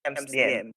MCM.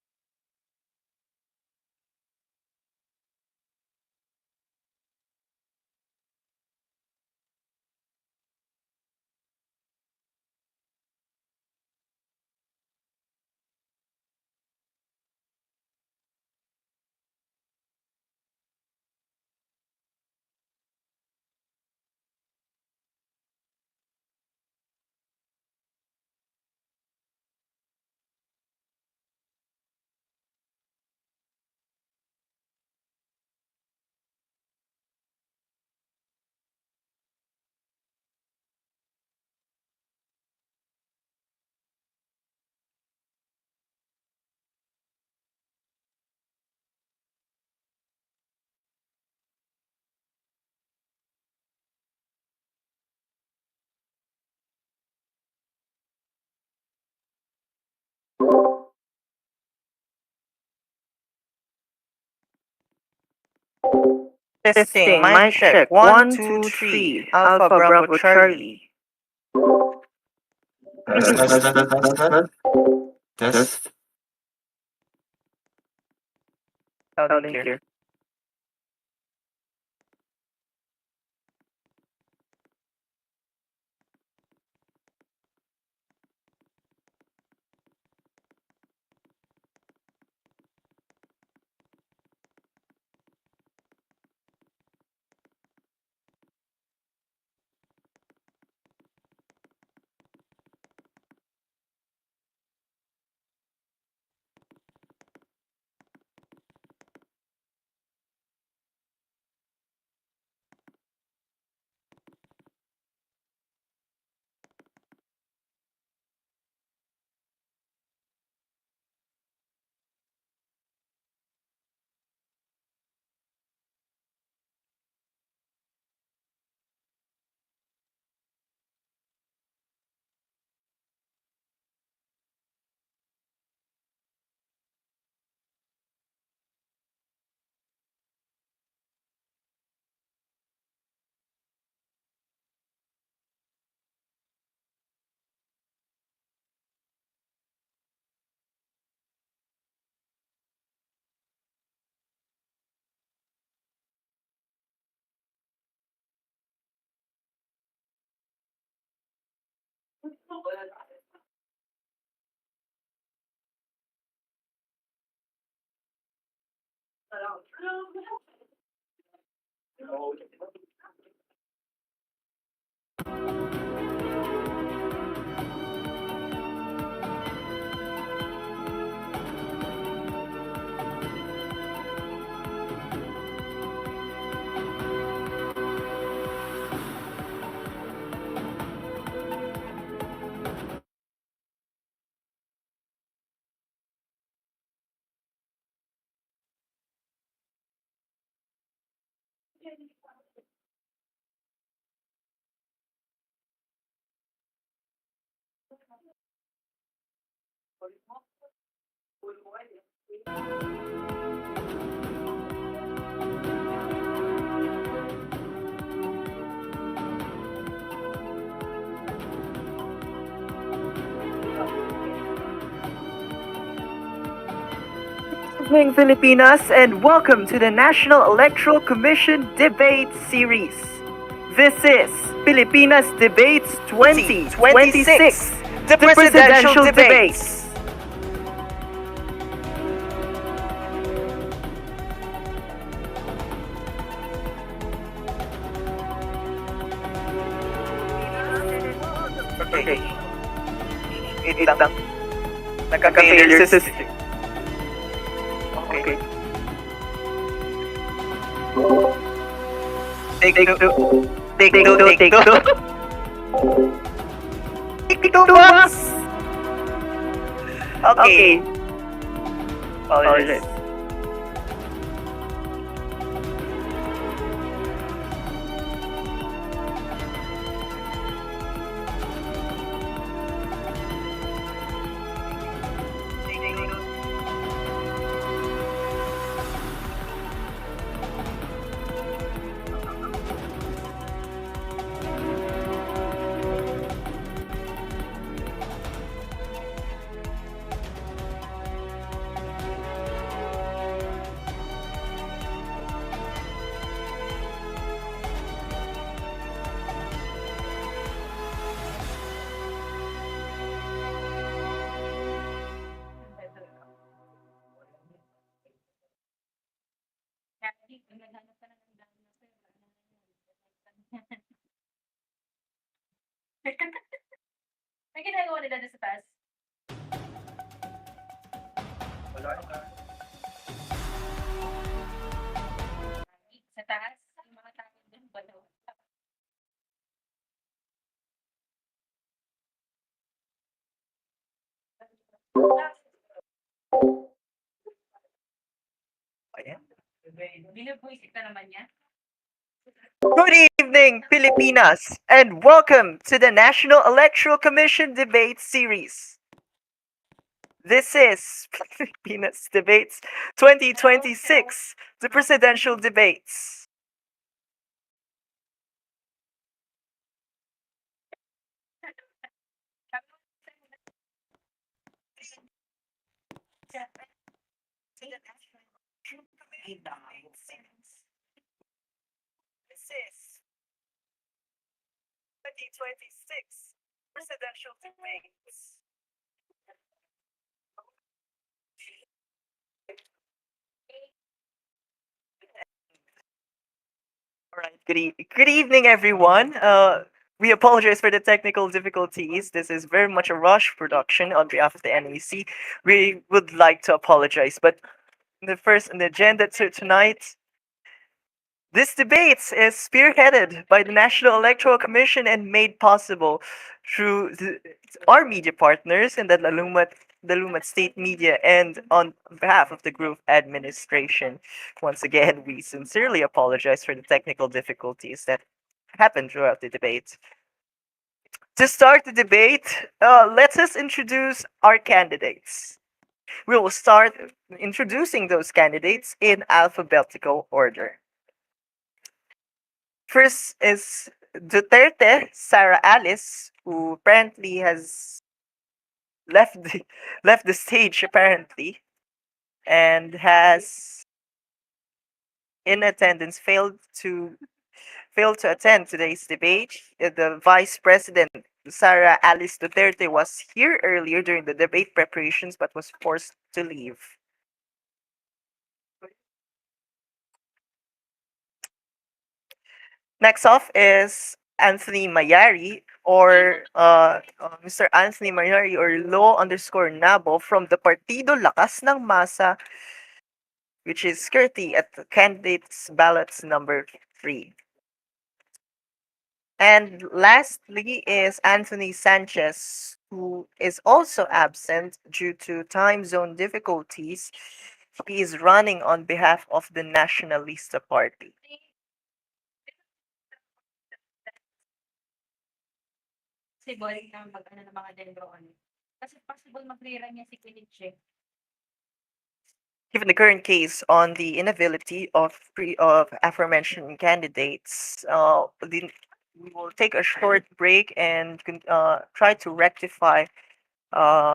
Testing, mic check. One, two, three. Alpha Bravo Charlie. Test. Loud and clear. Good evening, Filipinas, and welcome to the National Electoral Commission Debate Series. This is Filipinas Debates 2026, the presidential debates. Okay. Wait lang. Nagka-failure system. Okay. Take two. Boss! Okay. Apologize. May ginagawa nila do'n sa taas? Sa taas, yung mga tao do'n balaw. Ayan. Binubwisit na naman niya. Good evening, Filipinas, and welcome to the National Electoral Commission Debate Series. This is Filipinas Debates 2026, the presidential debates. This is 2026 presidential debates. All right, good evening, everyone. We apologize for the technical difficulties. This is very much a rush production on behalf of the NEC. We would like to apologize, but the first on the agenda tonight, this debate is spearheaded by the National Electoral Commission and made possible through our media partners and the Lumat State Media, and on behalf of the group administration. Once again, we sincerely apologize for the technical difficulties that happened throughout the debate. To start the debate, let us introduce our candidates. We will start introducing those candidates in alphabetical order. First is Duterte Sarah Alice, who apparently has left left the stage apparently, and has in attendance failed to attend today's debate. The Vice President Sarah Alice Duterte was here earlier during the debate preparations but was forced to leave. Next off is Anthony Mayari, or Mr. Anthony Mayari, or Law_Nabo from the Partido Lakas ng Masa, which is currently at the candidates ballots number 3. And lastly is Anthony Sanchez, who is also absent due to time zone difficulties. He is running on behalf of the Nationalista Party. Possible na mag-ano ng mga dendron. Kasi possible mag-rerun niya si Quinitche. Given the current case on the inability of aforementioned candidates, we will take a short break and try to rectify uh,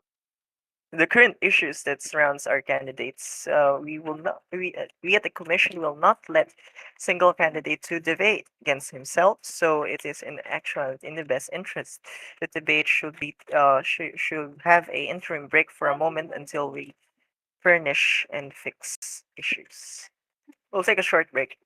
the current issues that surrounds our candidates. We will not we at the commission will not let single candidate to debate against himself. So it is in the best interest the debate should have a interim break for a moment until we furnish and fix issues. We'll take a short break.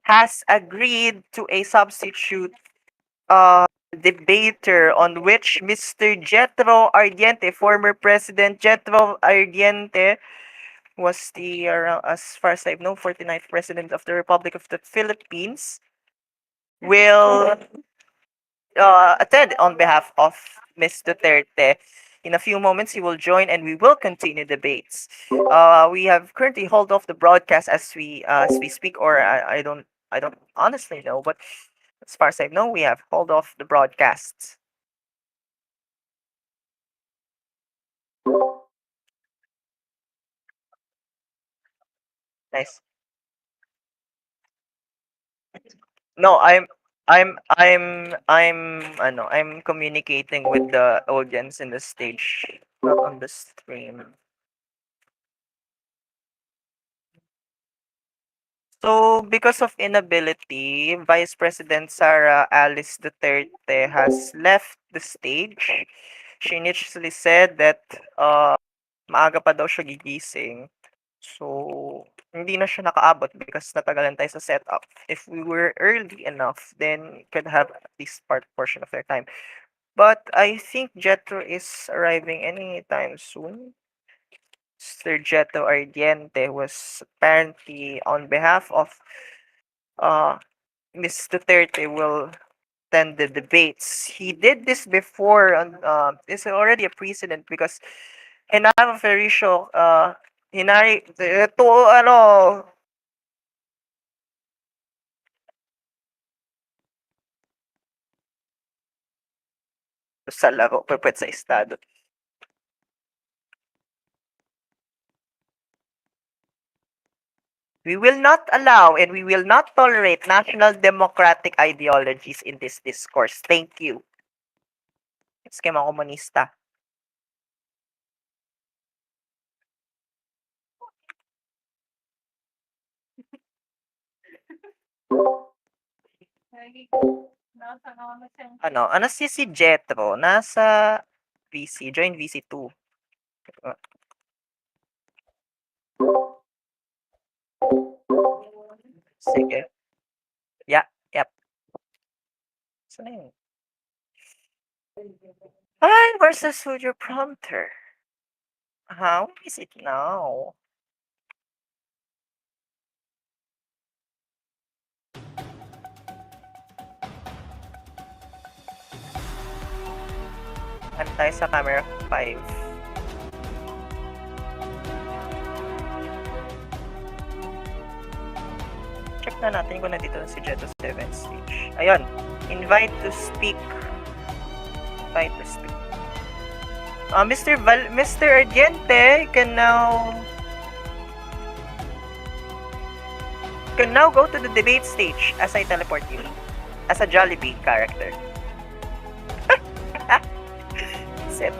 has agreed to a substitute debater on which Mr. Jetro Ardiente, former President Jetro Ardiente, was the, as far as I know, 49th President of the Republic of the Philippines, will attend on behalf of Ms. Duterte. In a few moments, he will join and we will continue debates. We have currently hold off the broadcast as we speak, or I don't honestly know, but as far as I know, we have hold off the broadcasts. Nice. No, I'm communicating with the audience in the stage, not on the stream. So, because of inability, Vice President Sara Alice Duterte has left the stage. She initially said that maaga pa daw siya gigising. So, hindi na siya nakaabot because natagalan tayo sa setup. If we were early enough, then could have at least portion of their time. But I think Jetro is arriving anytime soon. Mr. Jetro Ardiente was apparently on behalf of Ms. Duterte will attend the debates. He did this before, and it's already a precedent because Genaro Fericio, sa laro, pwede sa estado. We will not allow and we will not tolerate national democratic ideologies in this discourse. Thank you. Eskema komunista. Ano si Jetro? Nasa VC, join VC2. Sige. Yeah, yep. Saan na yun? Ay, where's the studio prompter? How is it now? Ano tayo sa camera 5? Check na natin kung nandito na si Jetro sa event stage. Ayun. Invite to speak. Invite to speak. Mr. Ardiente can now go to the debate stage as I teleport you. As a Jollibee character. Sip.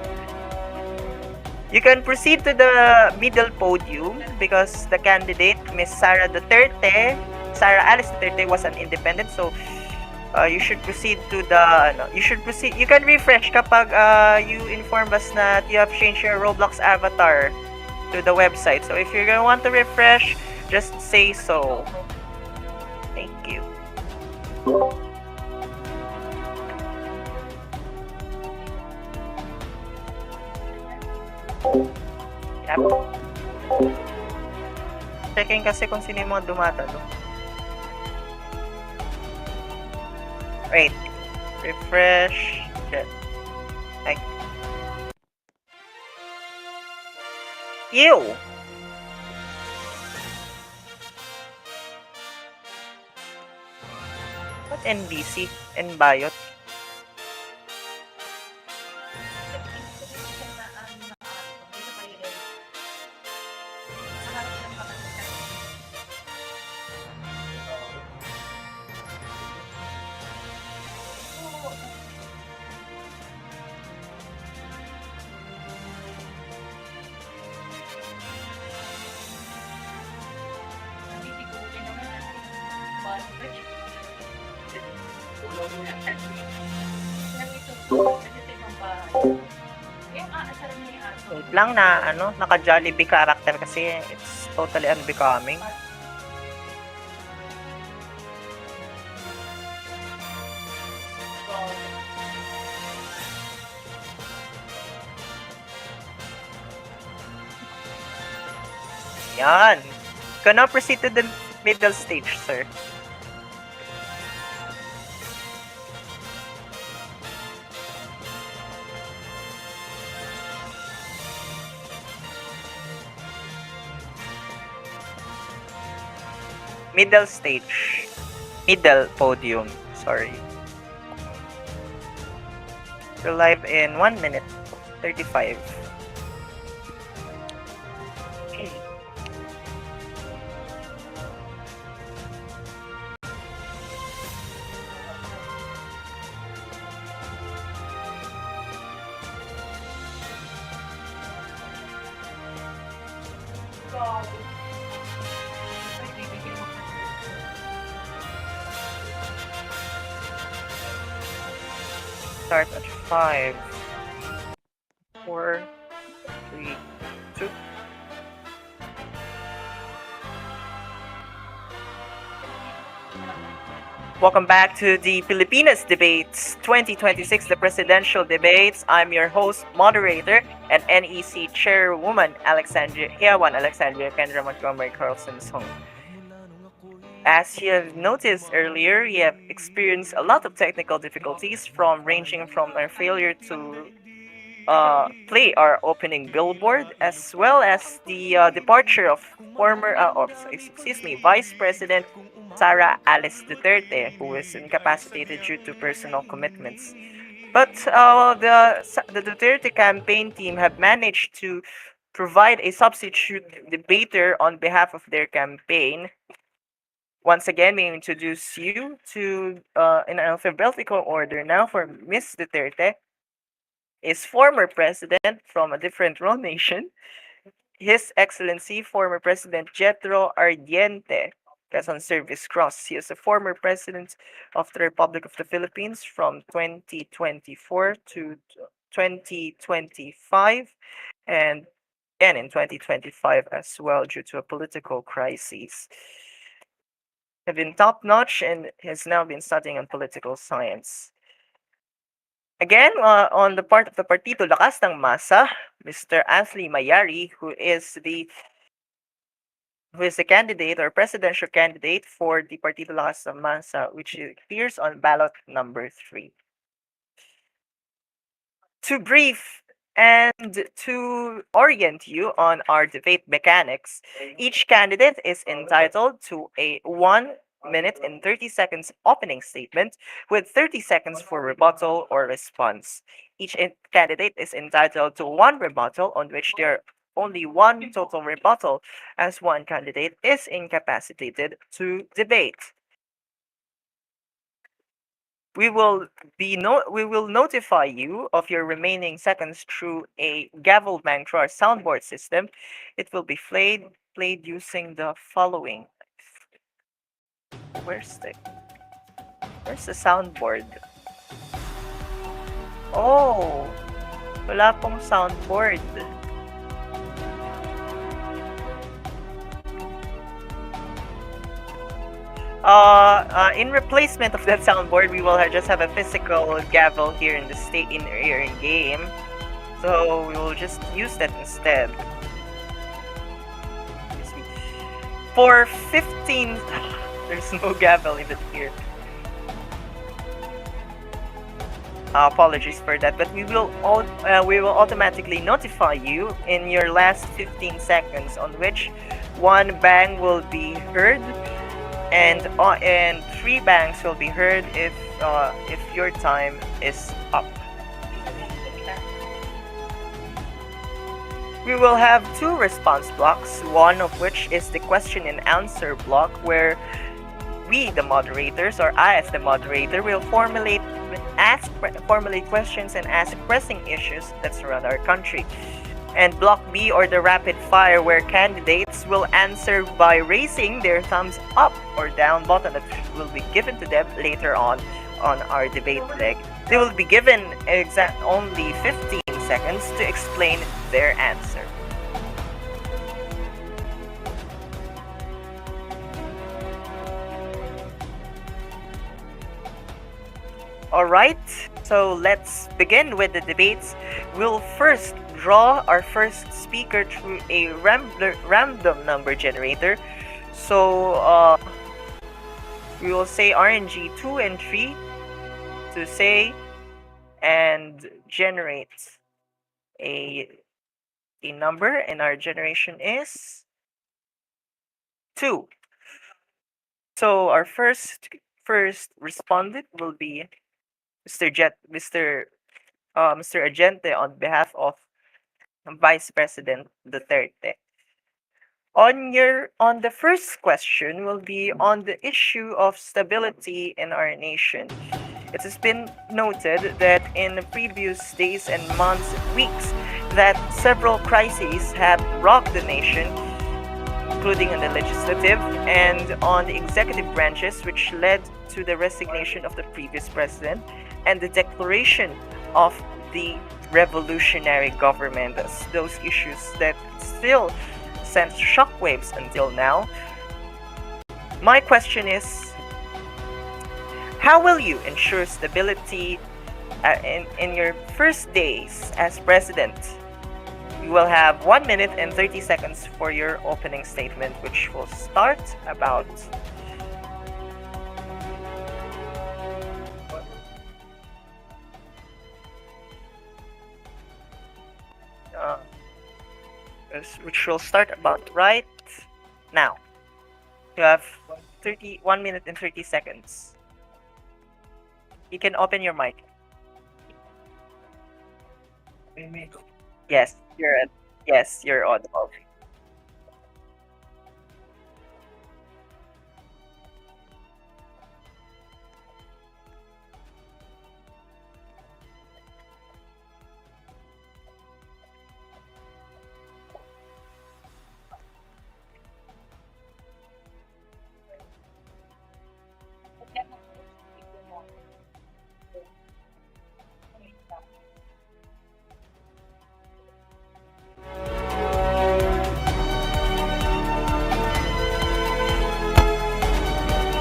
You can proceed to the middle podium because the candidate, Miss Sara Alice Duterte, was an independent, so you should proceed to the you can refresh kapag you inform us that you have changed your Roblox avatar to the website. So if you're gonna want to refresh, just say so. Thank you. Yep. Checking kasi kung sino yung mga dumatalo. Wait. Refresh. Ay. Ew! What NBC? Nbayot? Wait lang na naka-Jollibee character kasi it's totally unbecoming. Yan. You can now proceed to the middle stage, sir. Middle stage. Middle podium. Sorry. We're live in 1 minute 35. Start at 5, 4, 3, 2. Welcome back to the Pilipinas Debates 2026, the presidential debates. I'm your host, moderator, and NEC chairwoman, Alexandria Kendra Montgomery Carlson Song. As you have noticed earlier, we have experienced a lot of technical difficulties ranging from our failure to play our opening billboard, as well as the departure of Vice President Sara Alice Duterte, who is incapacitated due to personal commitments. But the Duterte campaign team have managed to provide a substitute debater on behalf of their campaign. Once again, we introduce you to in alphabetical order now for Miss Duterte. Is former president from a different role nation, His Excellency former President Jetro Ardiente, Quezon Service Cross. He is a former president of the Republic of the Philippines from 2024 to 2025, and again in 2025 as well due to a political crisis. Have been top notch and has now been studying on political science. Again, on the part of the Partido Lakas ng Masa, Mr. Anthony Mayari, who is the candidate or presidential candidate for the Partido Lakas ng Masa, which appears on ballot number 3. To brief and to orient you on our debate mechanics, each candidate is entitled to a 1 minute and 30 seconds opening statement with 30 seconds for rebuttal or response. Each candidate is entitled to one rebuttal, on which there only one total rebuttal, as one candidate is incapacitated to debate. We will notify you of your remaining seconds through a gavel bank through our soundboard system. It will be played using the following. Where's the soundboard? Oh, wala pong soundboard. In replacement of that soundboard, we will just have a physical gavel here in game. So we will just use that instead. For 15, there's no gavel even here. Apologies for that, but we will automatically notify you in your last 15 seconds, on which one bang will be heard, and 3 bangs will be heard if your time is up. We will have 2 response blocks, one of which is the question and answer block, where we, the moderators, or I as the moderator, will formulate questions and ask pressing issues that surround our country. And block B, or the rapid fire, where candidates will answer by raising their thumbs up or down button that will be given to them later on our debate leg. They will be given only 15 seconds to explain their answer. Alright, so let's begin with the debates. We'll first draw our first speaker through a random number generator. So we will say RNG 2 and 3 to say and generate a number, and our generation is 2. So our first respondent will be Mr. Agente on behalf of Vice President Duterte. On the first question will be on the issue of stability in our nation. It has been noted that in the previous days and months, weeks, that several crises have rocked the nation, including on the legislative and on the executive branches, which led to the resignation of the previous president and the declaration of the revolutionary government. Those issues that still send shockwaves until now. My question is, how will you ensure stability in your first days as president? You will have 1 minute and 30 seconds for your opening statement, which will start about which will start about right now. You have 1 minute and 30 seconds. You can open your mic. Yes, you're audible.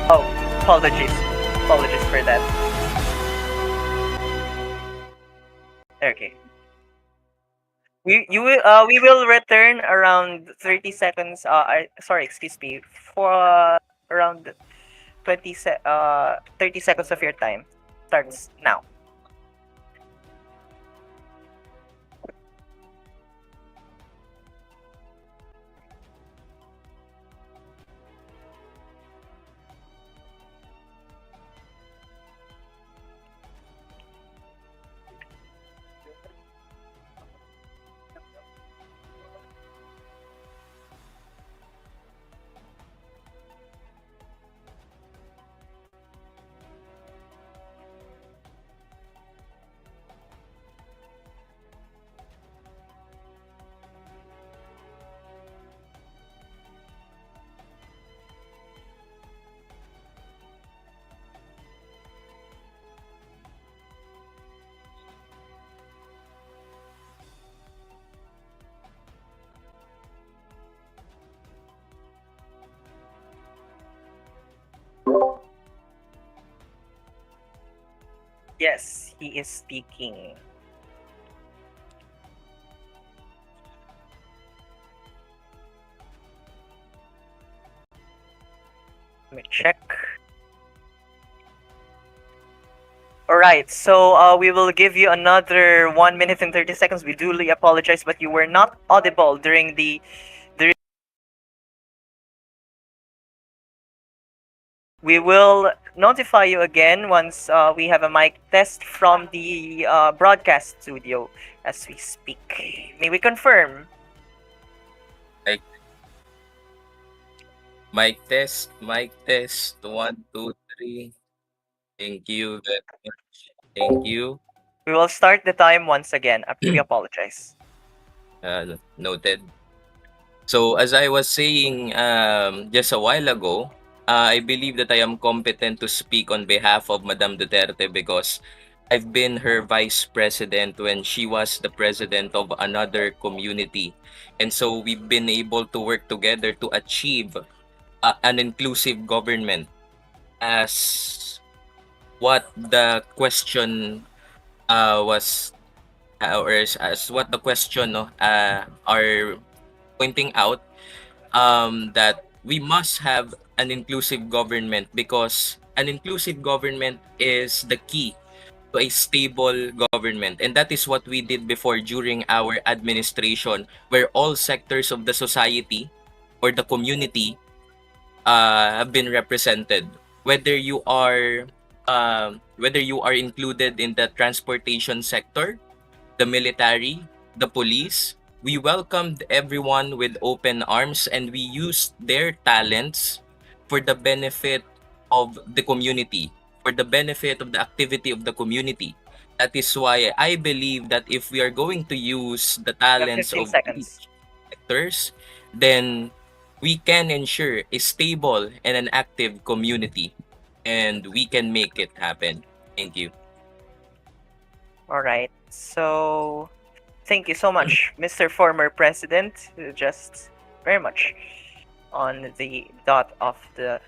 Oh, apologies. Apologies for that. Okay. We will return around 30 seconds. Sorry, excuse me. For around 30 seconds of your time. Starts now. Yes, he is speaking. Let me check. Alright, so we will give you another 1 minute and 30 seconds. We duly apologize, but you were not audible during the. We will notify you again once we have a mic test from the broadcast studio as we speak. May we confirm? Mic test, 1, 2, 3. Thank you very much. Thank you. We will start the time once again. We apologize. Noted. So as I was saying just a while ago, I believe that I am competent to speak on behalf of Madam Duterte because I've been her vice president when she was the president of another community. And so we've been able to work together to achieve an inclusive government, as what the question was or as what the question no are pointing out, that we must have an inclusive government because an inclusive government is the key to a stable government, and that is what we did before during our administration, where all sectors of the society or the community have been represented, whether you are included in the transportation sector, the military, the police. We welcomed everyone with open arms and we used their talents for the benefit of the community, for the benefit of the activity of the community. That is why I believe that if we are going to use the You have talents 15 of seconds. each sectors, then we can ensure a stable and an active community and we can make it happen. Thank you. All right. So, thank you so much, Mr. Former President. Just very much on the dot of the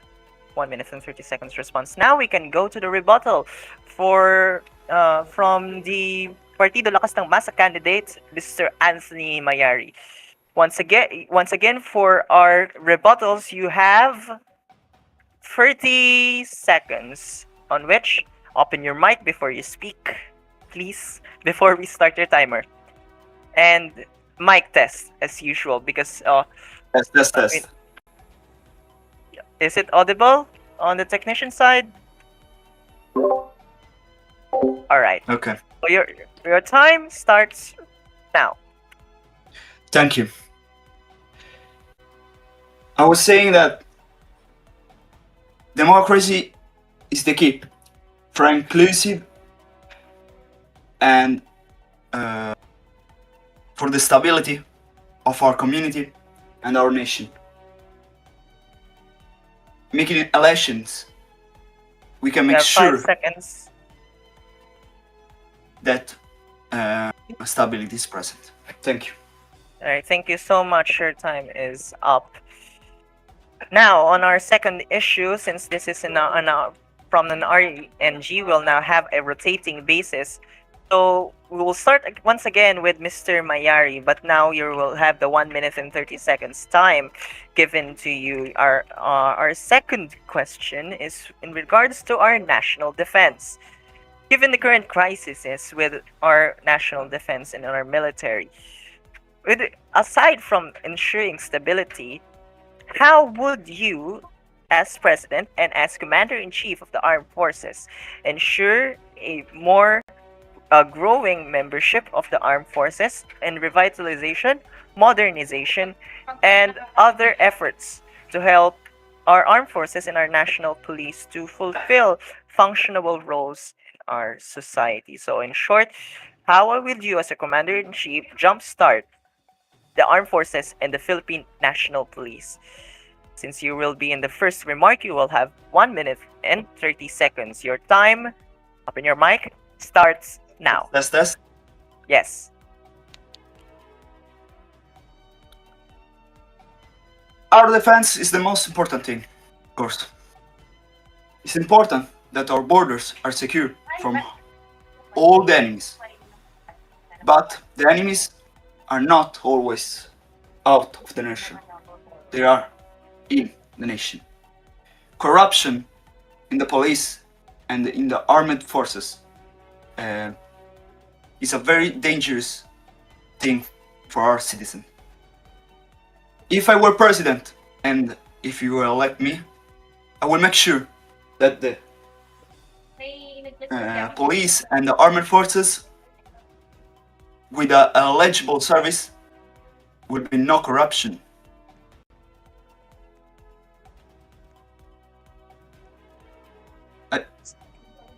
1 minute and 30 seconds response. Now we can go to the rebuttal for from the Partido Lakas ng Masa candidate, Mr. Anthony Mayari. Once again, for our rebuttals, you have 30 seconds on which open your mic before you speak, please, before we start your timer. And mic test as usual because Test. is it audible on the technician side? All right. Okay. So your time starts now. Thank you. I was saying that democracy is the key for inclusive and for the stability of our community and our nation. Making elections, we can You make have sure 5 seconds. that stability is present. Thank you. All right. Thank you so much. Your time is up. Now, on our second issue, since this is from an RNG, we'll now have a rotating basis. So we will start once again with Mr. Mayari, but now you will have the 1 minute and 30 seconds time given to you. Our second question is in regards to our national defense. Given the current crises with our national defense and our military, aside from ensuring stability, how would you, as president and as commander-in-chief of the armed forces, ensure a more growing membership of the armed forces and revitalization, modernization, and other efforts to help our armed forces and our national police to fulfill functional roles in our society? So in short, how will you as a commander-in-chief jumpstart the armed forces and the Philippine National Police? Since you will be in the first remark, you will have 1 minute and 30 seconds. Your time, open your mic, starts now. Test. Yes. Our defense is the most important thing, of course. It's important that our borders are secure from all the enemies. But the enemies are not always out of the nation. They are in the nation. Corruption in the police and in the armed forces is a very dangerous thing for our citizen. If I were president and if you will elect me, I will make sure that the police and the armed forces with a legible service will be no corruption.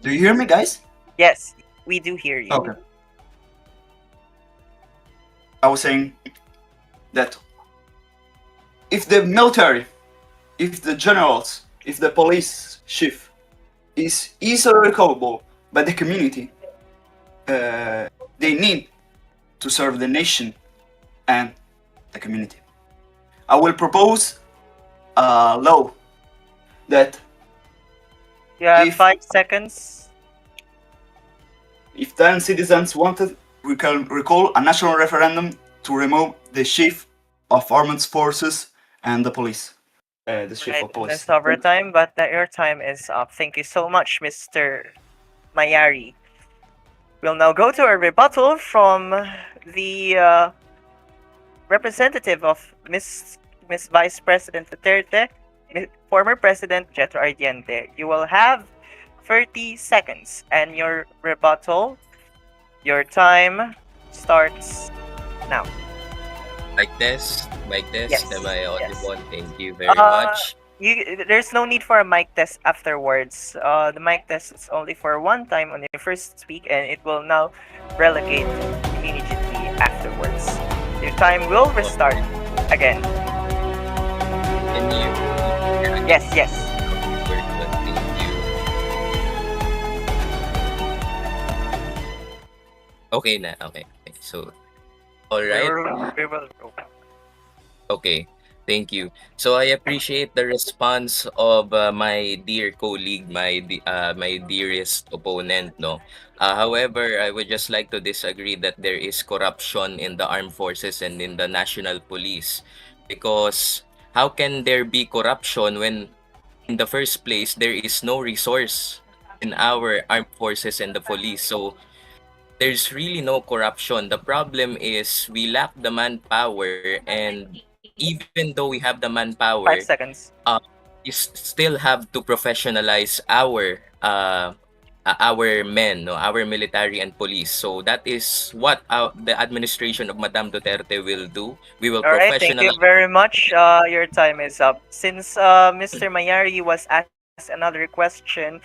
Do you hear me, guys? Yes, we do hear you. Okay. I was saying that if the military, if the generals, if the police chief is easily recoverable by the community, they need to serve the nation and the community. I will propose a law that You have if- 5 seconds. if 10 citizens wanted we can recall a national referendum to remove the chief of armed forces and the police. The chief Right, of police. that's overtime, but your time is up. Thank you so much, Mr. Mayari. We'll now go to a rebuttal from the representative of Miss Vice President Duterte, former President Jetro Ardiente. You will have 30 seconds, and your rebuttal, your time starts now. Like this? Yes, Am I yes. audible? Thank you very much. There's no need for a mic test afterwards. The mic test is only for one time on your first speak, and it will now relegate immediately afterwards. Your time will restart again. Can you? Yes, yes. Thank you. Okay na. Okay. So, all right. We will. Okay, thank you. So I appreciate the response of my dear colleague, my dearest opponent, no. However, I would just like to disagree that there is corruption in the armed forces and in the national police, because how can there be corruption when in the first place there is no resource in our armed forces and the police? So there's really no corruption. The problem is we lack the manpower, and even though we have the manpower, 5 seconds. you still have to professionalize our men, no, our military and police. So that is what the administration of Madam Duterte will do. We will All right, thank you professionalize. very much. Your time is up. Since Mr. Mayari was asked another question,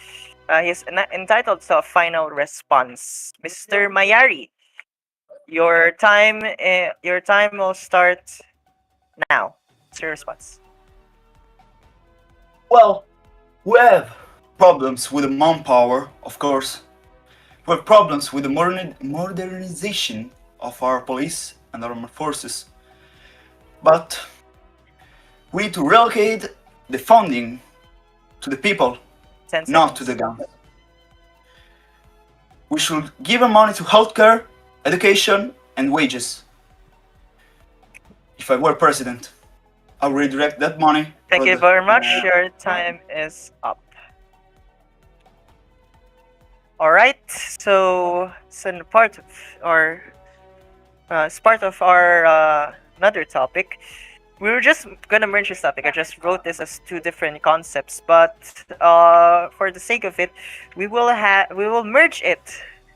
he's entitled to a final response. Mr. Mayari, your time will start now. What's your response? Well, we have problems with the manpower, of course. We have problems with the modernization of our police and armed forces. But we need to relocate the funding to the people, 10 not to the guns. We should give the money to healthcare, education, and wages. If I were president, I would redirect that money. Thank you very much. Your time is up. All right. So, part of our as part of our another topic, we were just gonna merge this topic. I just wrote this as two different concepts, but for the sake of it, we will merge it.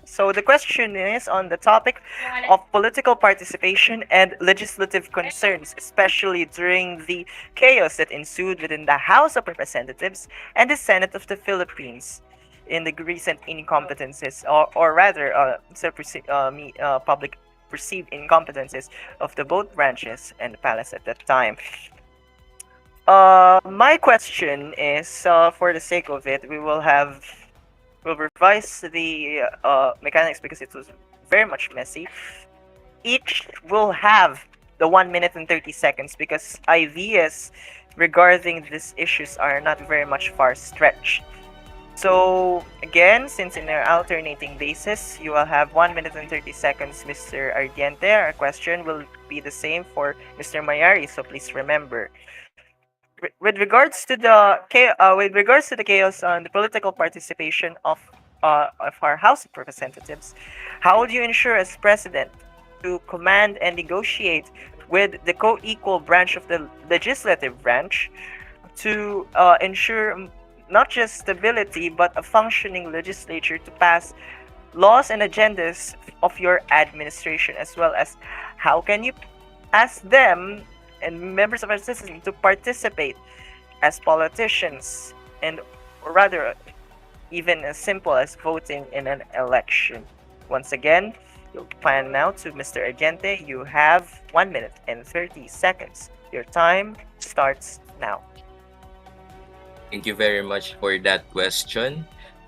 So the question is on the topic of political participation and legislative concerns, especially during the chaos that ensued within the House of Representatives and the Senate of the Philippines in the recent incompetences, or rather, public perceived incompetences of the both branches and the palace at that time. My question is, for the sake of it, we'll revise the mechanics because it was very much messy. Each will have the 1 minute and 30 seconds because ideas regarding these issues are not very much far stretched. So again, since in an alternating basis, you will have 1 minute and 30 seconds, Mr. Ardiente. Our question will be the same for Mr. Mayari, so please remember. With regards to the chaos on the political participation of our House of Representatives, how would you ensure as president to command and negotiate with the co-equal branch of the legislative branch to ensure not just stability but a functioning legislature to pass laws and agendas of your administration, as well as how can you ask them and members of our system to participate as politicians, and or rather even as simple as voting in an election. Once again, you'll plan now to Mr. Ardiente. You have 1 minute and 30 seconds. Your time starts now. Thank you very much for that question.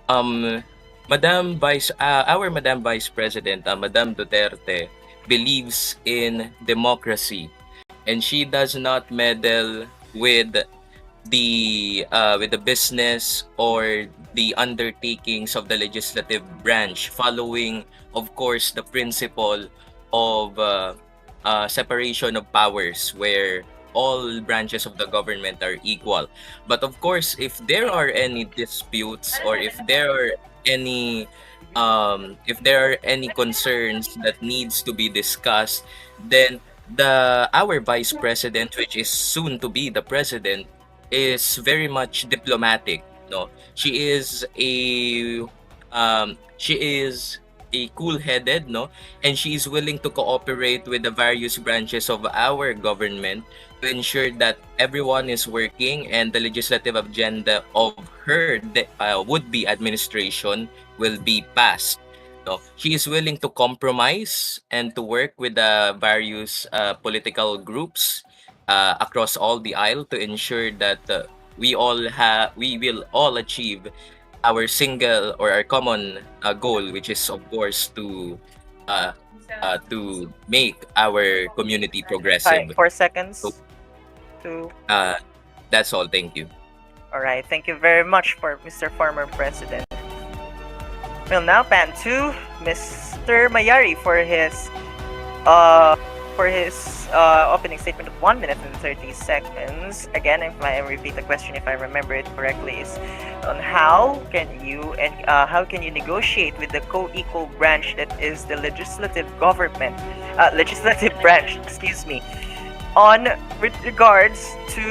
Our Madam Vice President, Madam Duterte, believes in democracy, and she does not meddle with with the business or the undertakings of the legislative branch, following, of course, the principle of separation of powers, where all branches of the government are equal. But of course, if there are any disputes, or if there are any concerns that needs to be discussed, then the our vice president, which is soon to be the president, is very much diplomatic. No, she is a cool-headed, no, and she is willing to cooperate with the various branches of our government to ensure that everyone is working and the legislative agenda of her would-be administration will be passed. No, she is willing to compromise and to work with the various political groups across all the aisle to ensure that we will all achieve our single or our common goal, which is of course to make our community progressive. 4 seconds So- to. That's all. Thank you. All right. Thank you very much for Mr. Former President. We'll now pan to Mr. Mayari for his opening statement of 1 minute and 30 seconds. Again, if I repeat the question, if I remember it correctly, is on how can you negotiate with the co-equal branch that is the legislative branch, excuse me, with regards to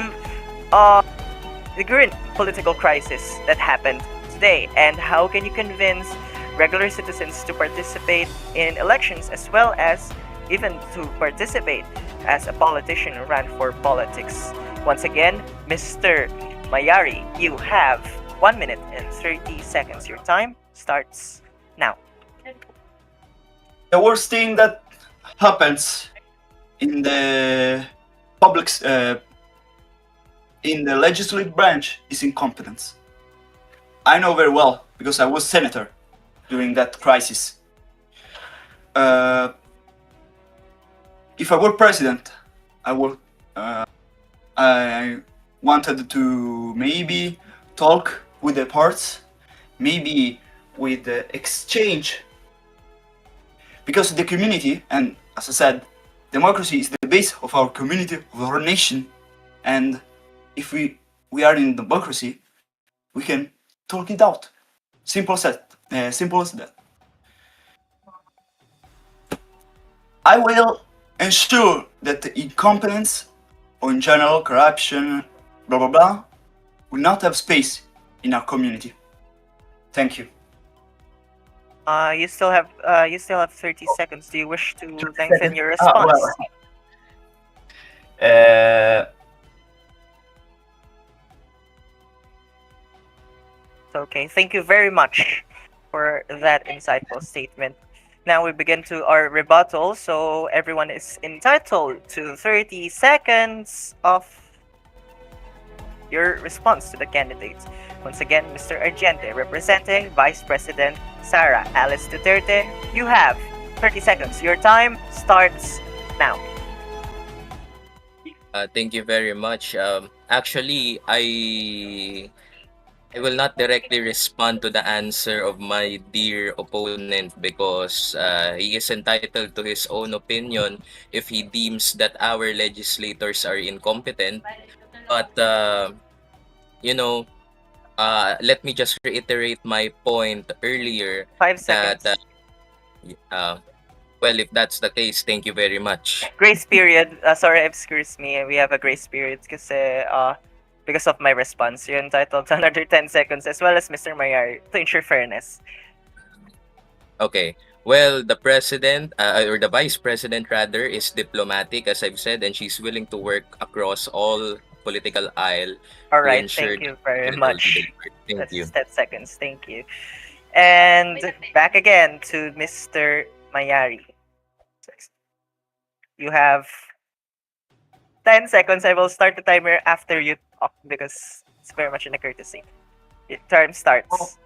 the current political crisis that happened today, and how can you convince regular citizens to participate in elections as well as even to participate as a politician or run for politics? Once again, Mr. Mayari, you have 1 minute and 30 seconds. Your time starts now. The worst thing that happens in the in the legislative branch is incompetence. I know very well because I was senator during that crisis. If I were president, I wanted to maybe talk with the parts, maybe with the exchange, because the community, and as I said, democracy is the base of our community, of our nation, and if we are in democracy, we can talk it out. Simple as that. I will ensure that the incompetence, or in general corruption, blah blah blah, will not have space in our community. Thank you. You still have 30 seconds. Do you wish to lengthen your response? Okay, thank you very much for that insightful statement. Now we begin to our rebuttal, so everyone is entitled to 30 seconds of your response to the candidates. Once again, Mr. Argente, representing Vice President Sara Alice Duterte, you have 30 seconds. Your time starts now. Thank you very much. Actually, I will not directly respond to the answer of my dear opponent because he is entitled to his own opinion if he deems that our legislators are incompetent. But, let me just reiterate my point earlier 5 seconds. that, well, if that's the case, thank you very much. Grace period. Sorry, excuse me. We have a grace period because of my response. You're entitled to another 10 seconds as well as Mr. Mayari to ensure fairness. Okay. Well, the president, or the vice president rather, is diplomatic, as I've said, and she's willing to work across all political aisle. All to right, ensure thank you that very it will much. be delivered. Thank That's you. 10 seconds. Thank you. And back again to Mr. Mayari. You have 10 seconds. I will start the timer after you talk because it's very much in a courtesy. Your term starts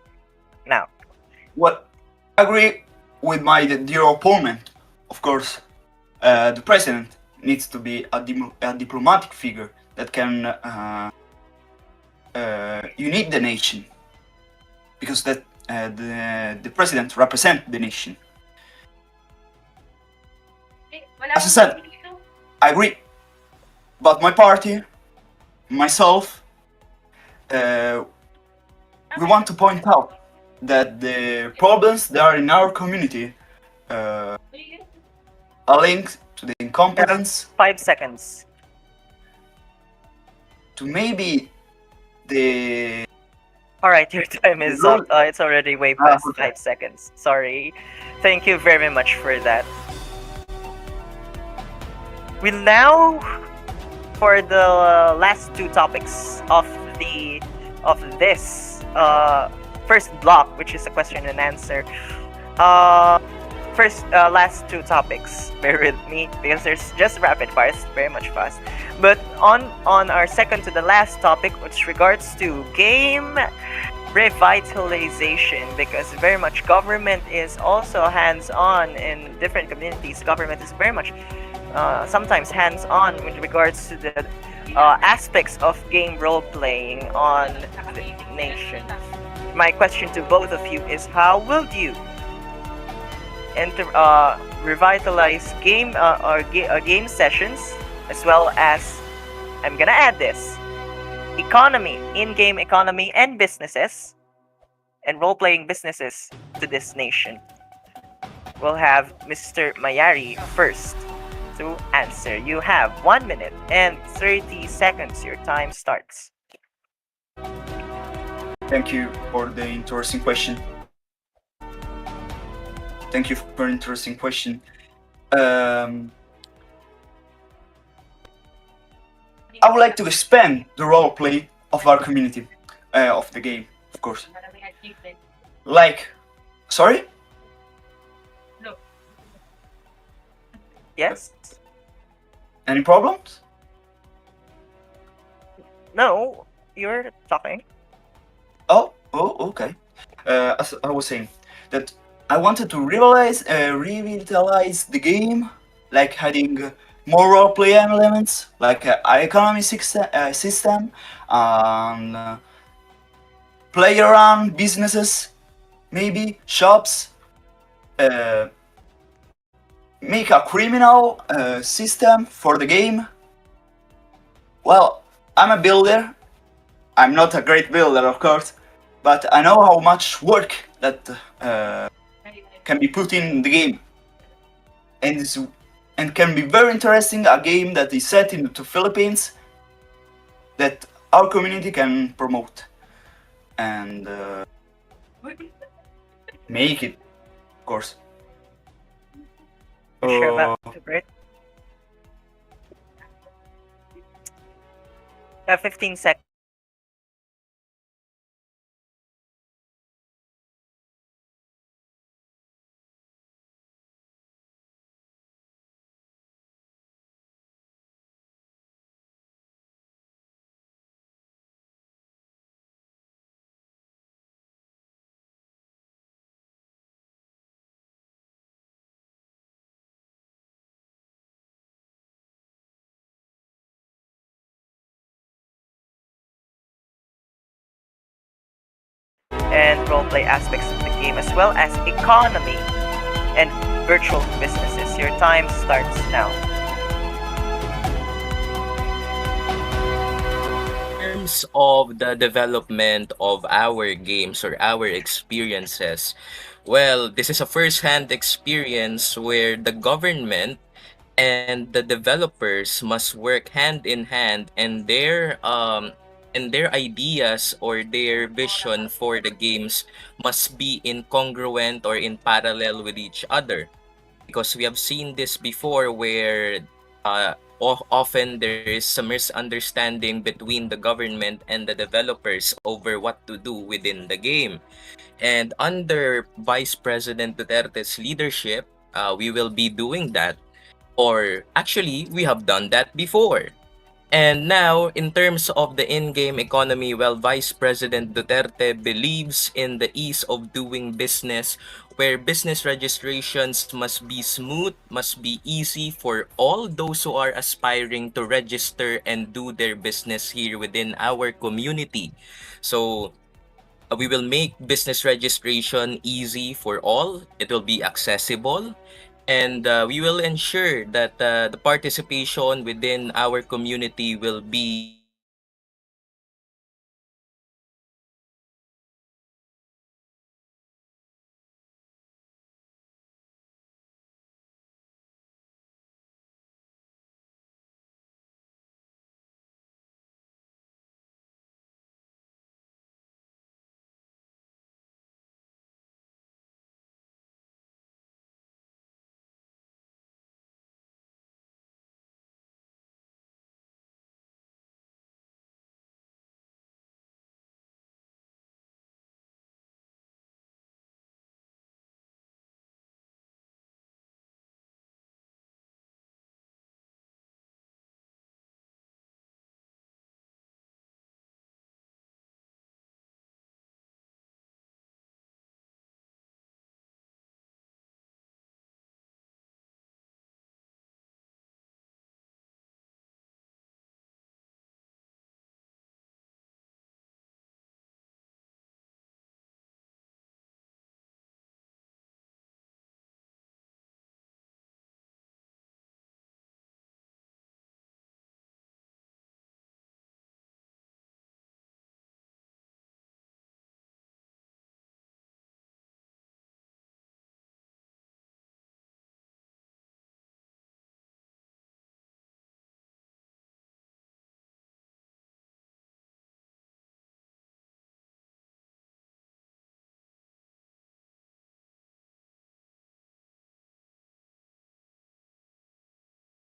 now. Well, I agree with my dear opponent. Of course, the president needs to be a diplomatic figure that can you need the nation because the president represents the nation. As I said, I agree, but my party, myself, we want to point out that the problems that are in our community are linked to the incompetence, 5 seconds. to maybe the All right, your time is up. It's already way past okay. 5 seconds. Sorry. Thank you very much for that. We'll now, for the last two topics of this first block, which is a question and answer. Last two topics. Bear with me because there's just rapid fire. It's very much fast. But on our second to the last topic, which regards to game revitalization, because very much government is also hands-on in different communities. Government is very much sometimes hands-on with regards to the aspects of game role-playing on the nation. My question to both of you is, how will you revitalize game game sessions, as well as, I'm gonna add this, economy, in-game economy and businesses, and role-playing businesses to this nation? We'll have Mr. Mayari first to answer. You have 1 minute and 30 seconds. Your time starts. Thank you for the interesting question. Thank you for an interesting question. I would like to expand the role play of our community, of the game, of course. Like, sorry? Yes? Any problems? No, you're talking. Oh, okay. As I was saying, that I wanted to revitalize the game, like adding more role-play elements, like economy system, and player-run businesses, maybe shops. Make a criminal system for the game. Well, I'm a builder. I'm not a great builder, of course, but I know how much work that can be put in the game, and can be very interesting. A game that is set in the Philippines that our community can promote and make it, of course. Sure about it. You have 15 seconds. And roleplay aspects of the game, as well as economy and virtual businesses. Your time starts now. In terms of the development of our games or our experiences, well, this is a first-hand experience where the government and the developers must work hand in hand, and their ideas or their vision for the games must be incongruent or in parallel with each other, because we have seen this before where often there is some misunderstanding between the government and the developers over what to do within the game. And under Vice President Duterte's leadership, we will be doing that, or actually we have done that before. And now, in terms of the in-game economy, well, Vice President Duterte believes in the ease of doing business, where business registrations must be smooth, must be easy for all those who are aspiring to register and do their business here within our community. So, we will make business registration easy for all. It will be accessible. And we will ensure that the participation within our community will be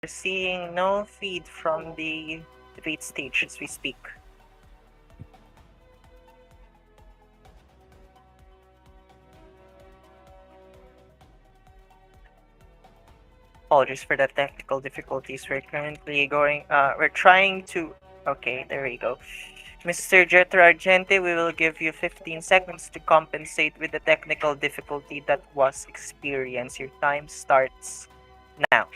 Seeing no feed from the debate stage as we speak. Apologies for the technical difficulties. We're currently we're trying to, okay, there we go. Mr. Jetro Argente, we will give you 15 seconds to compensate with the technical difficulty that was experienced. Your time starts now.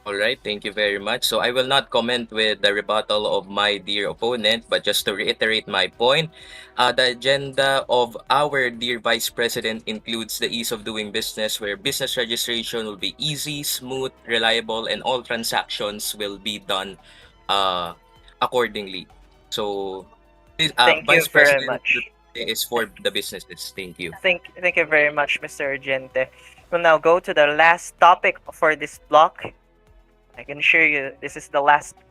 all right. Thank you very much. So I will not comment with the rebuttal of my dear opponent, but just to reiterate my point, the agenda of our dear Vice President includes the ease of doing business, where business registration will be easy, smooth, reliable, and all transactions will be done accordingly. So, Thank you Vice very President much. is for the businesses. Thank you. Thank you very much, Mr. Argente. We'll now go to the last topic for this block. I can assure you this is the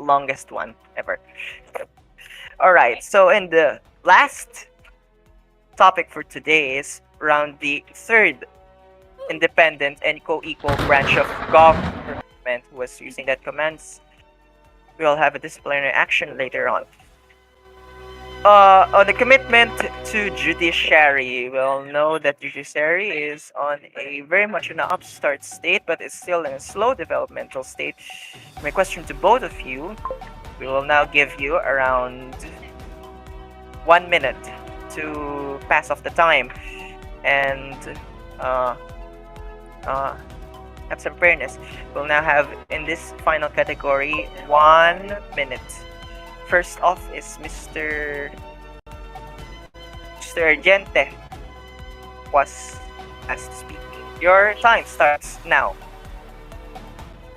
longest one ever. Alright, so in the last topic for today is around the third independent and co-equal branch of government who was using that commands. We'll have a disciplinary action later on. On the commitment to judiciary, we'll know that judiciary is on a very much an upstart state, but it's still in a slow developmental state. My question to both of you, we will now give you around 1 minute to pass off the time and have some fairness. We'll now have in this final category 1 minute. First off is Mr. Argente was asked to speak. Your time starts now.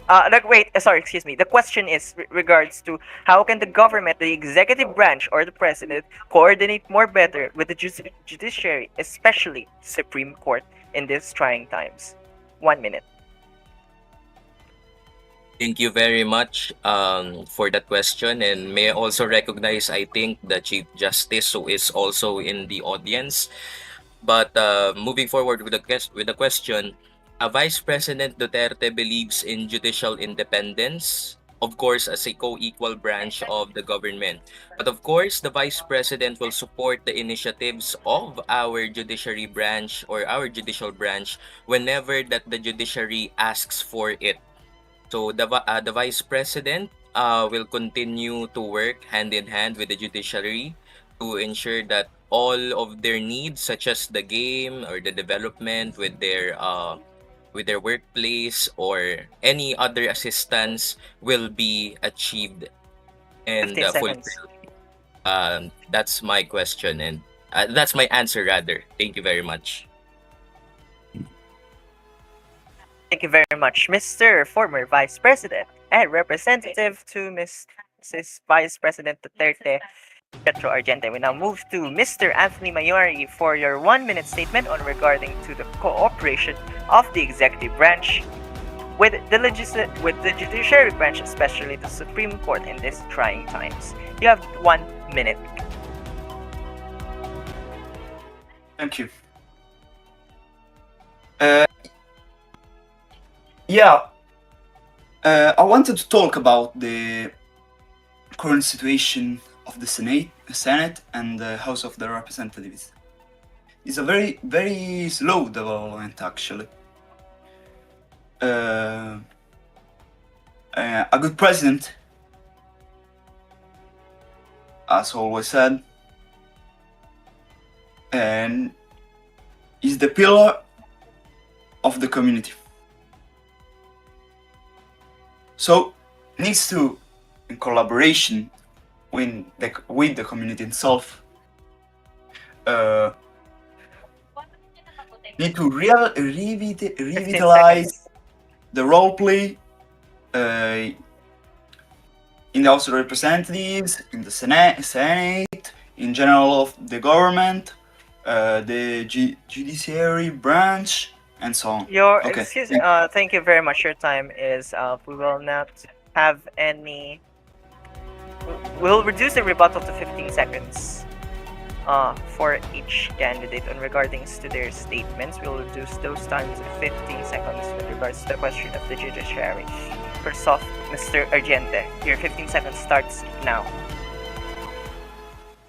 Excuse me. The question is regards to how can the government, the executive branch, or the president coordinate more better with the judiciary, especially Supreme Court, in these trying times? 1 minute. Thank you very much for that question, and may I also recognize, I think, the Chief Justice who is also in the audience. But moving forward with the question, Vice President Duterte believes in judicial independence, of course, as a co-equal branch of the government. But of course, the Vice President will support the initiatives of our judiciary branch or our judicial branch whenever that the judiciary asks for it. So the Vice President will continue to work hand in hand with the judiciary to ensure that all of their needs, such as the game or the development with their workplace or any other assistance, will be achieved and 15 seconds. fulfilled. That's my question, and that's my answer rather. Thank you very much. Thank you very much, Mr. Former Vice President and Representative to Mrs. Vice President Duterte, Petro Argente. We now move to Mr. Anthony Mayori for your 1-minute statement on regarding to the cooperation of the executive branch with the judiciary branch, especially the Supreme Court in these trying times. You have 1 minute. Thank you. Yeah, I wanted to talk about the current situation of the Senate and the House of the Representatives. It's a very, very slow development, actually. A good president, as always said, and is the pillar of the community. So needs to, in collaboration with the community itself, need to revitalize the role play in the House of Representatives, in the Senate, in general of the government, the judiciary branch, and so on. Okay. Thank you very much. Your time is up. We will not have any. We'll reduce the rebuttal to 15 seconds for each candidate on regarding to their statements. We'll reduce those times to 15 seconds with regards to the question of the judiciary. First off, Mr. Argente, your 15 seconds starts now.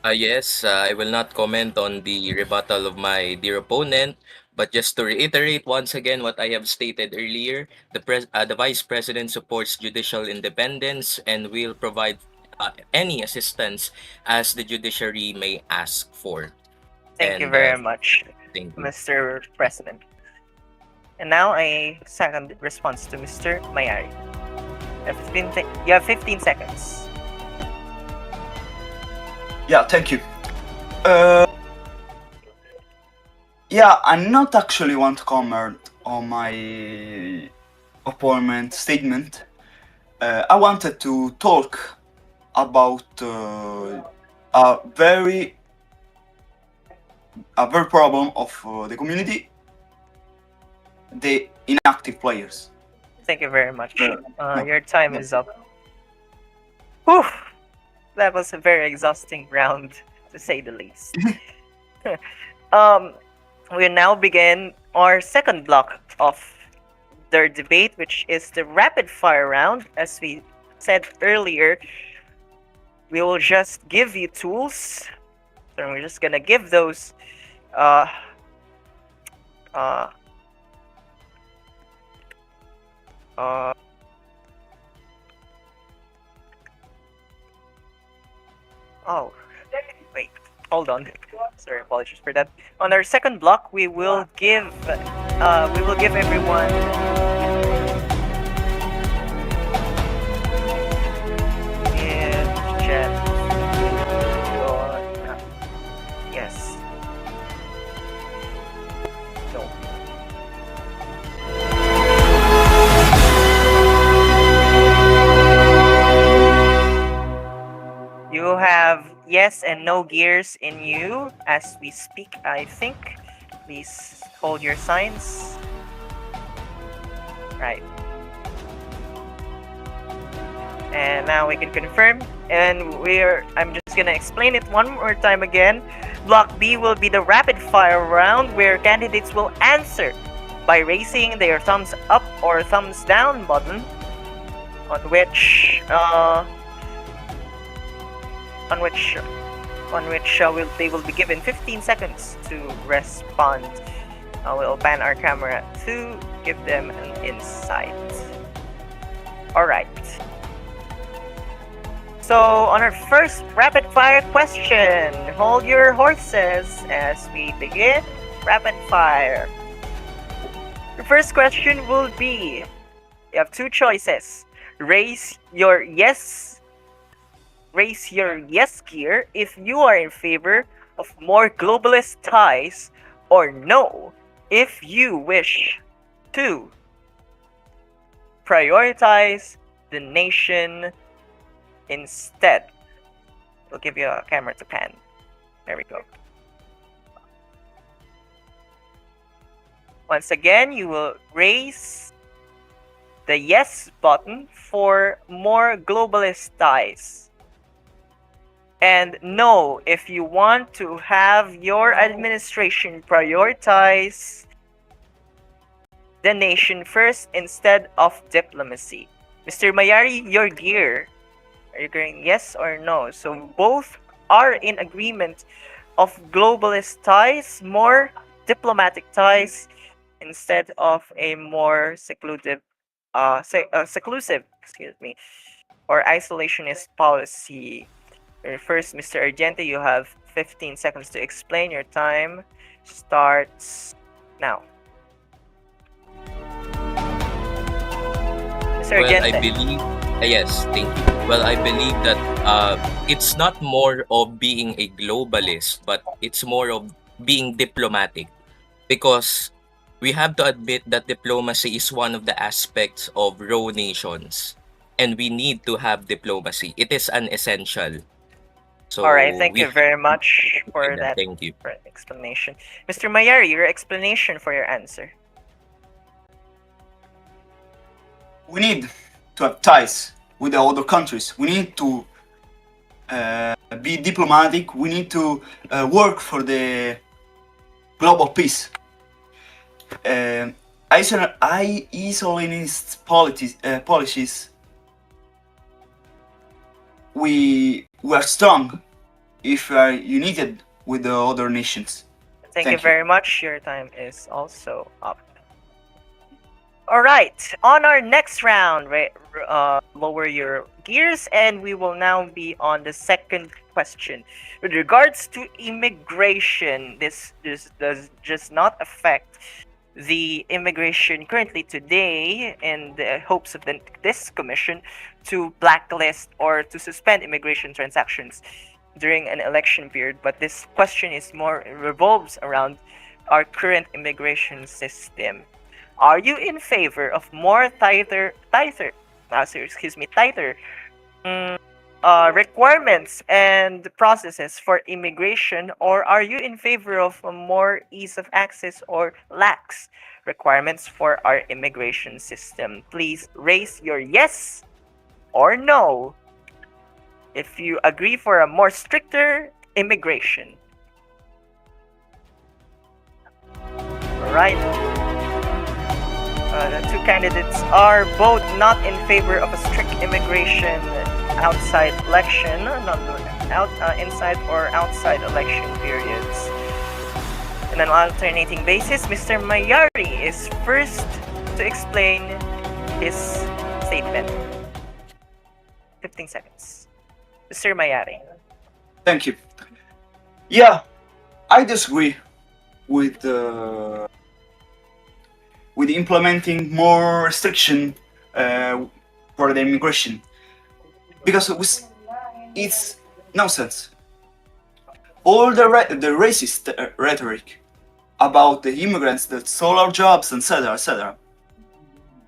Yes, I will not comment on the rebuttal of my dear opponent, but just to reiterate once again what I have stated earlier, the Vice President supports judicial independence and will provide any assistance as the judiciary may ask for. Thank you very much, Thank you. Mr. President. And now a second response to Mr. Mayari. You have 15 seconds. Yeah, thank you. Yeah, I'm not actually want to comment on my opponent's statement. I wanted to talk about a very problem of the community, the inactive players. Thank you very much. Your time is up. Whew. That was a very exhausting round, to say the least. We now begin our second block of their debate, which is the rapid fire round. As we said earlier, we will just give you tools. So we're just gonna give those oh, wait, hold on. Sorry, apologies for that. On our second block, we will give everyone yes. No. You have yes and no gears in you as we speak, I think. Please hold your signs. Right. And now we can confirm. And I'm just gonna explain it one more time again. Block B will be the rapid fire round where candidates will answer by raising their thumbs up or thumbs down button, on which they will be given 15 seconds to respond. We'll pan our camera to give them an insight. Alright. So, on our first rapid fire question, hold your horses as we begin rapid fire. The first question will be, you have two choices. Raise your yes gear if you are in favor of more globalist ties, or no if you wish to prioritize the nation instead. We'll give you a camera to pan. There we go. Once again, you will raise the yes button for more globalist ties, and no if you want to have your administration prioritize the nation first instead of diplomacy. Mr. Mayari, your gear. Are you going yes or no? So both are in agreement of globalist ties, more diplomatic ties, instead of a more seclusive, or isolationist policy. First, Mr. Argente, you have 15 seconds to explain. Your time starts now. Mr. Well, I Argente. believe, yes, thank you. Well, I believe that it's not more of being a globalist, but it's more of being diplomatic, because we have to admit that diplomacy is one of the aspects of raw nations, and we need to have diplomacy. It is an essential. So All right, thank we you very much for that Thank you. explanation. Mr. Mayari, your explanation for your answer. We need to have ties with the other countries. We need to be diplomatic. We need to work for the global peace. Isolationist policies. We are strong if we are united with the other nations. Thank Thank you you. very much. Your time is also up. All right, on our next round, lower your gears, and we will now be on the second question. With regards to immigration, this does just not affect the immigration currently today in the hopes of this commission to blacklist or to suspend immigration transactions during an election period, but this question is more revolves around our current immigration system. Are you in favor of more tighter requirements and processes for immigration, or are you in favor of a more ease of access or lax requirements for our immigration system? Please raise your yes or no if you agree for a more stricter immigration. All right. The two candidates are both not in favor of a strict immigration outside election, inside or outside election periods. On an alternating basis, Mr. Mayari is first to explain his statement. 15 seconds. Mr. Mayari. Thank you. Yeah, I disagree with implementing more restriction for the immigration, because it's nonsense. All the racist rhetoric about the immigrants that stole our jobs, etc.,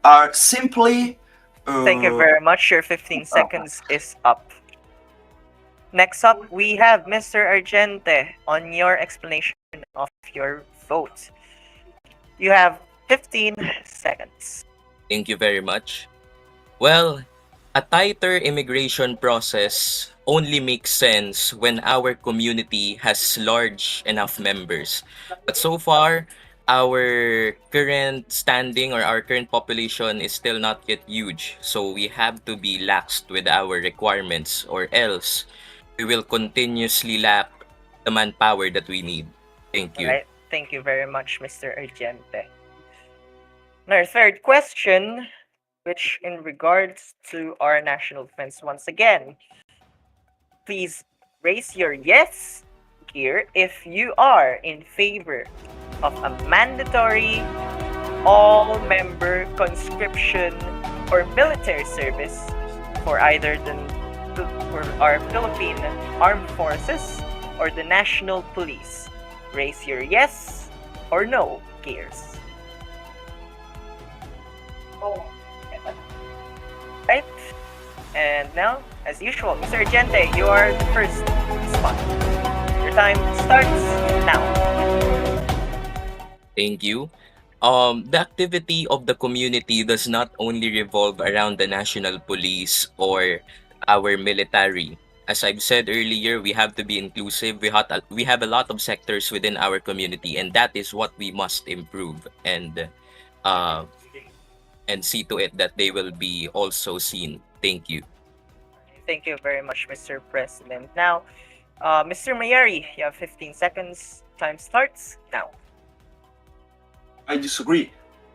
are simply. Thank you very much. Your 15 seconds is up. Next up, we have Mr. Argente on your explanation of your vote. You have 15 seconds. Thank you very much. Well, a tighter immigration process only makes sense when our community has large enough members. But so far, our current standing or our current population is still not yet huge. So we have to be laxed with our requirements, or else we will continuously lack the manpower that we need. Thank you. All right. Thank you very much, Mr. Argente. And our third question, which in regards to our national defense once again. Please raise your yes gear if you are in favor of a mandatory all-member conscription or military service for either for our Philippine Armed Forces or the National Police. Raise your yes or no gears. Right? And now, as usual, Mr. Argente, you are the first spot. Your time starts now. Thank you. The activity of the community does not only revolve around the national police or our military. As I've said earlier, we have to be inclusive. We have a lot of sectors within our community, and that is what we must improve uh, and see to it that they will be also seen. Thank you. Thank you very much, Mr. President. Now, Mr. Mayari, you have 15 seconds. Time starts now. I disagree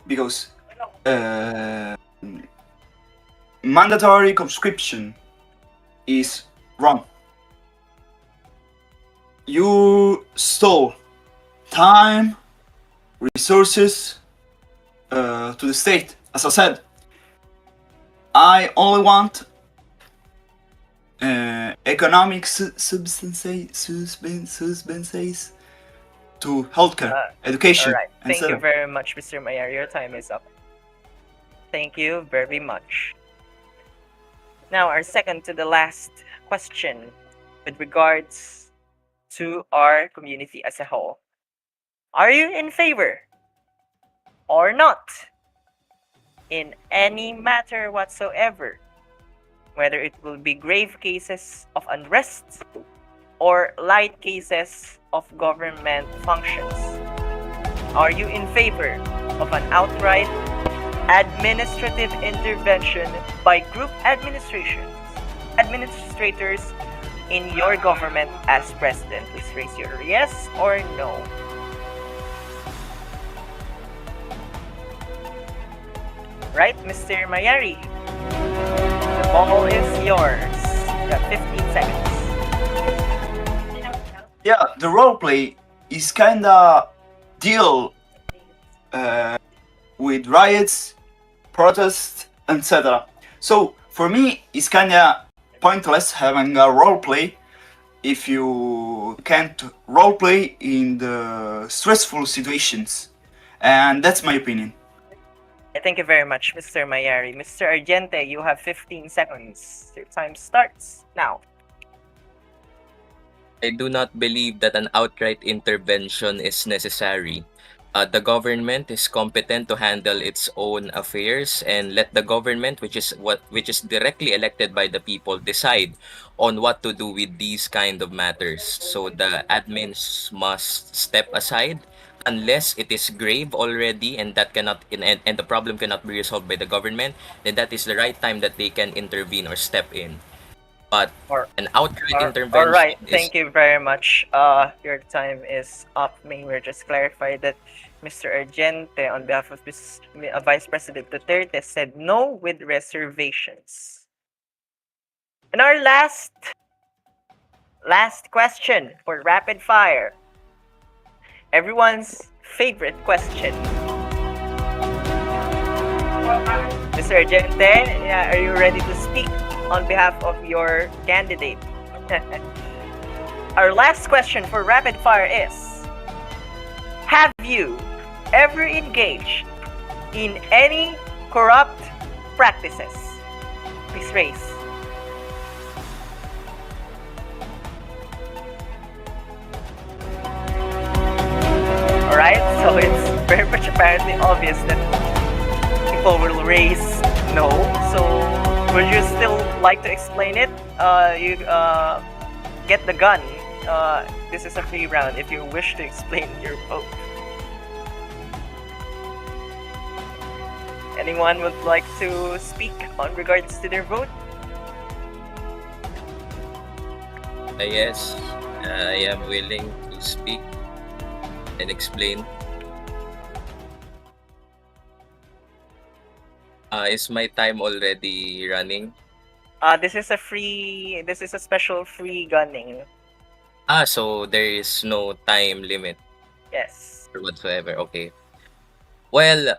because mandatory conscription is wrong. You stole time, resources to the state. As I said, I only want economic subsidies to healthcare, education, All right. and Thank you very much, Mr. Mayari. Your time is up. Thank you very much. Now, our second to the last question with regards to our community as a whole. Are you in favor or not in any matter whatsoever, whether it will be grave cases of unrest or light cases of government functions? Are you in favor of an outright administrative intervention by group administrators in your government as president? Please raise your yes or no. Right, Mr. Mayari? The ball is yours. You have 15 seconds. Yeah, the roleplay is kinda deal with riots, protests, etc. So for me, it's kinda pointless having a roleplay if you can't roleplay in the stressful situations, and that's my opinion. Thank you very much, Mr. Mayari. Mr. Argente, you have 15 seconds. Your time starts now. I do not believe that an outright intervention is necessary. The government is competent to handle its own affairs, and let the government, which is directly elected by the people, decide on what to do with these kind of matters. So the admins must step aside unless it is grave already and the problem cannot be resolved by the government. Then that is the right time that they can intervene or step in. But an outright intervention All right, is thank you very much. Your time is up. May we just clarify that Mr. Argente, on behalf of Vice President Duterte, said no with reservations. And our last question for rapid fire. Everyone's favorite question. Mr. Argente, are you ready to speak on behalf of your candidate? Our last question for rapid fire is: have you ever engaged in any corrupt practices? Please raise. Alright, so it's very much apparently obvious that people will raise no. So would you still like to explain it? You get the gun. This is a free round if you wish to explain your vote. Anyone would like to speak on regards to their vote? yes, I am willing to speak and explain. Is my time already running? This is a free. This is a special free gunning. So there is no time limit Yes. or whatsoever. Okay. Well,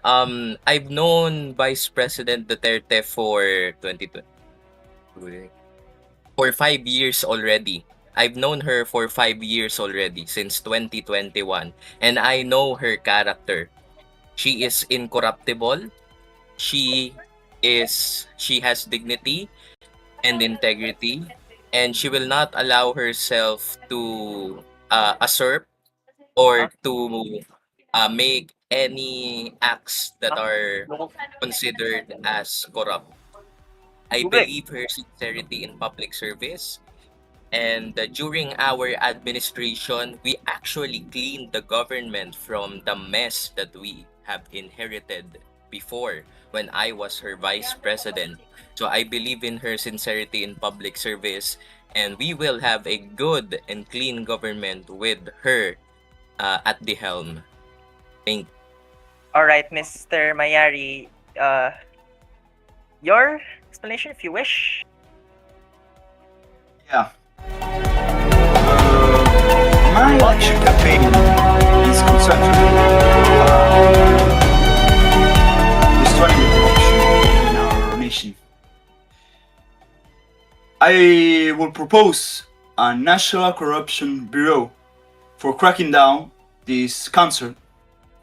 I've known Vice President Duterte for 2020 for 5 years already. I've known her for 5 years already, since 2021, and I know her character. She is incorruptible. She has dignity and integrity, and she will not allow herself to usurp or to make any acts that are considered as corrupt. I Google. believe her sincerity in public service. And during our administration, we actually cleaned the government from the mess that we have inherited before when I was her vice president. So I believe in her sincerity in public service, and we will have a good and clean government with her at the helm. Thank you. All right, Mr. Mayari. Your explanation, if you wish. Yeah. My election campaign is concentrated on destroying the corruption in our nation. I will propose a National Corruption Bureau for cracking down this cancer,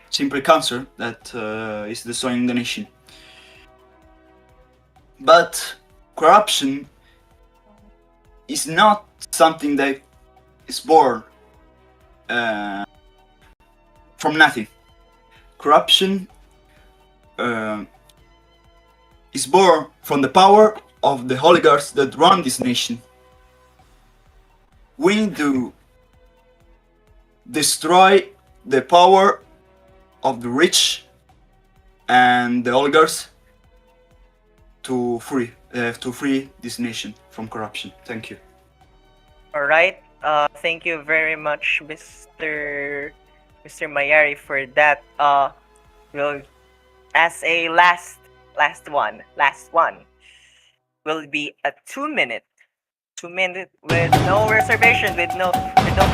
simply cancer, that is destroying the nation. But corruption is not something that is born from nothing. Corruption is born from the power of the oligarchs that run this nation. We need to destroy the power of the rich and the oligarchs to free this nation from corruption. Thank you. All right. Thank you very much, Mr. Mayari, for that. Will as a last one will be a 2 minute with no reservation, with no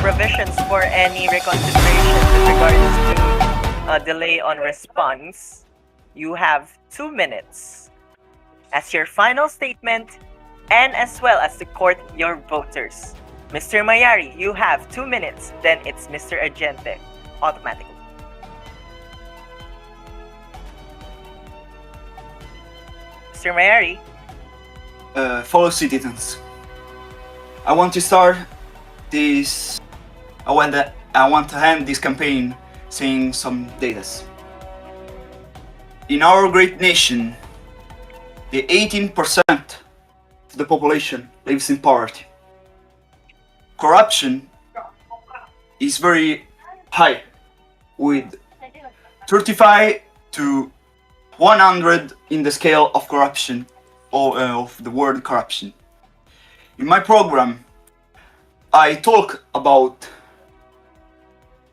provisions for any reconsideration with regards to delay on response. You have 2 minutes as your final statement, and as well as to court your voters. Mr. Mayari, you have 2 minutes. Then it's Mr. Agente, automatically. Mr. Mayari. Fellow citizens, I want to start this. I want to end this campaign saying some datas. In our great nation, the 18% of the population lives in poverty. Corruption is very high, with 35 to 100 in the scale of corruption, or of the word corruption. In my program, I talk about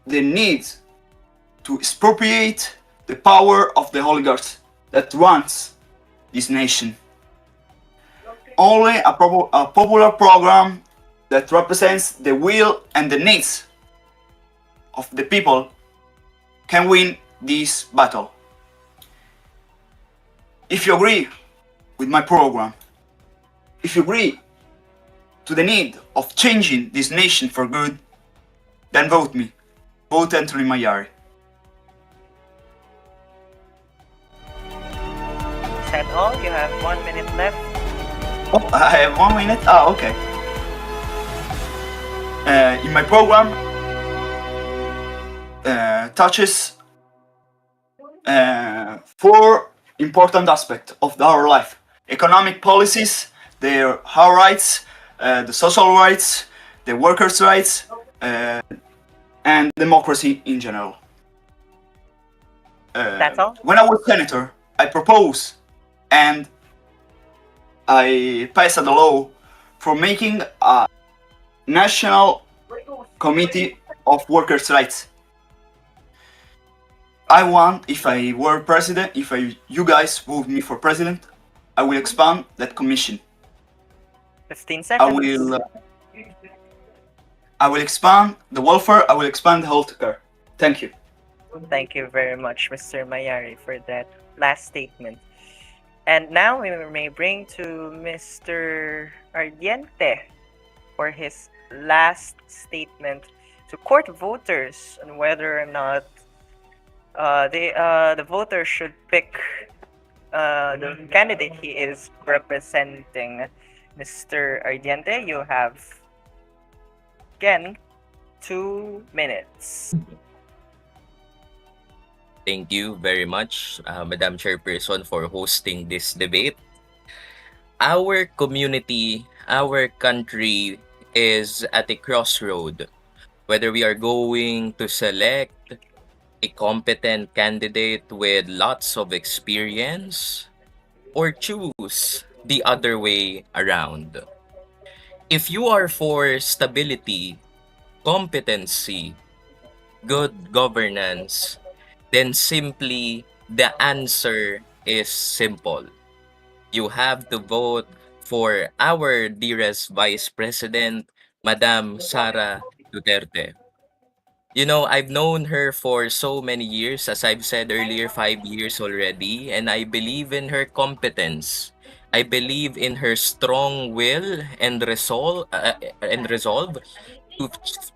the need to expropriate the power of the oligarchs that runs this nation. Only a popular program that represents the will and the needs of the people can win this battle. If you agree with my program, if you agree to the need of changing this nation for good, then vote me. Vote Anthony Mayari. Is that all? You have 1 minute left. Oh, I have 1 minute? Ah, okay. In my program, touches 4 important aspects of our life: economic policies, our rights, the social rights, the workers' rights, and democracy in general. That's all? When I was senator, I proposed and I passed a law for making a national committee of workers' rights. I want, if I were president, you guys vote me for president, I will expand that commission. 15 I seconds. will expand the welfare. I will expand the healthcare. Thank you. Thank you very much, Mr. Mayari, for that last statement. And now we may bring to Mr. Ardiente for his last statement to court voters on whether or not the voter should pick the candidate he is representing. Mr. Ardiente, you have again 2 minutes. Thank you very much, Madam Chairperson, for hosting this debate. Our community, our country is at a crossroad. Whether we are going to select a competent candidate with lots of experience or choose the other way around. If you are for stability, competency, good governance, then simply the answer is simple. You have to vote for our dearest Vice President, Madam Sara Duterte. You know, I've known her for so many years, as I've said earlier, 5 years already, and I believe in her competence. I believe in her strong will and resolve to,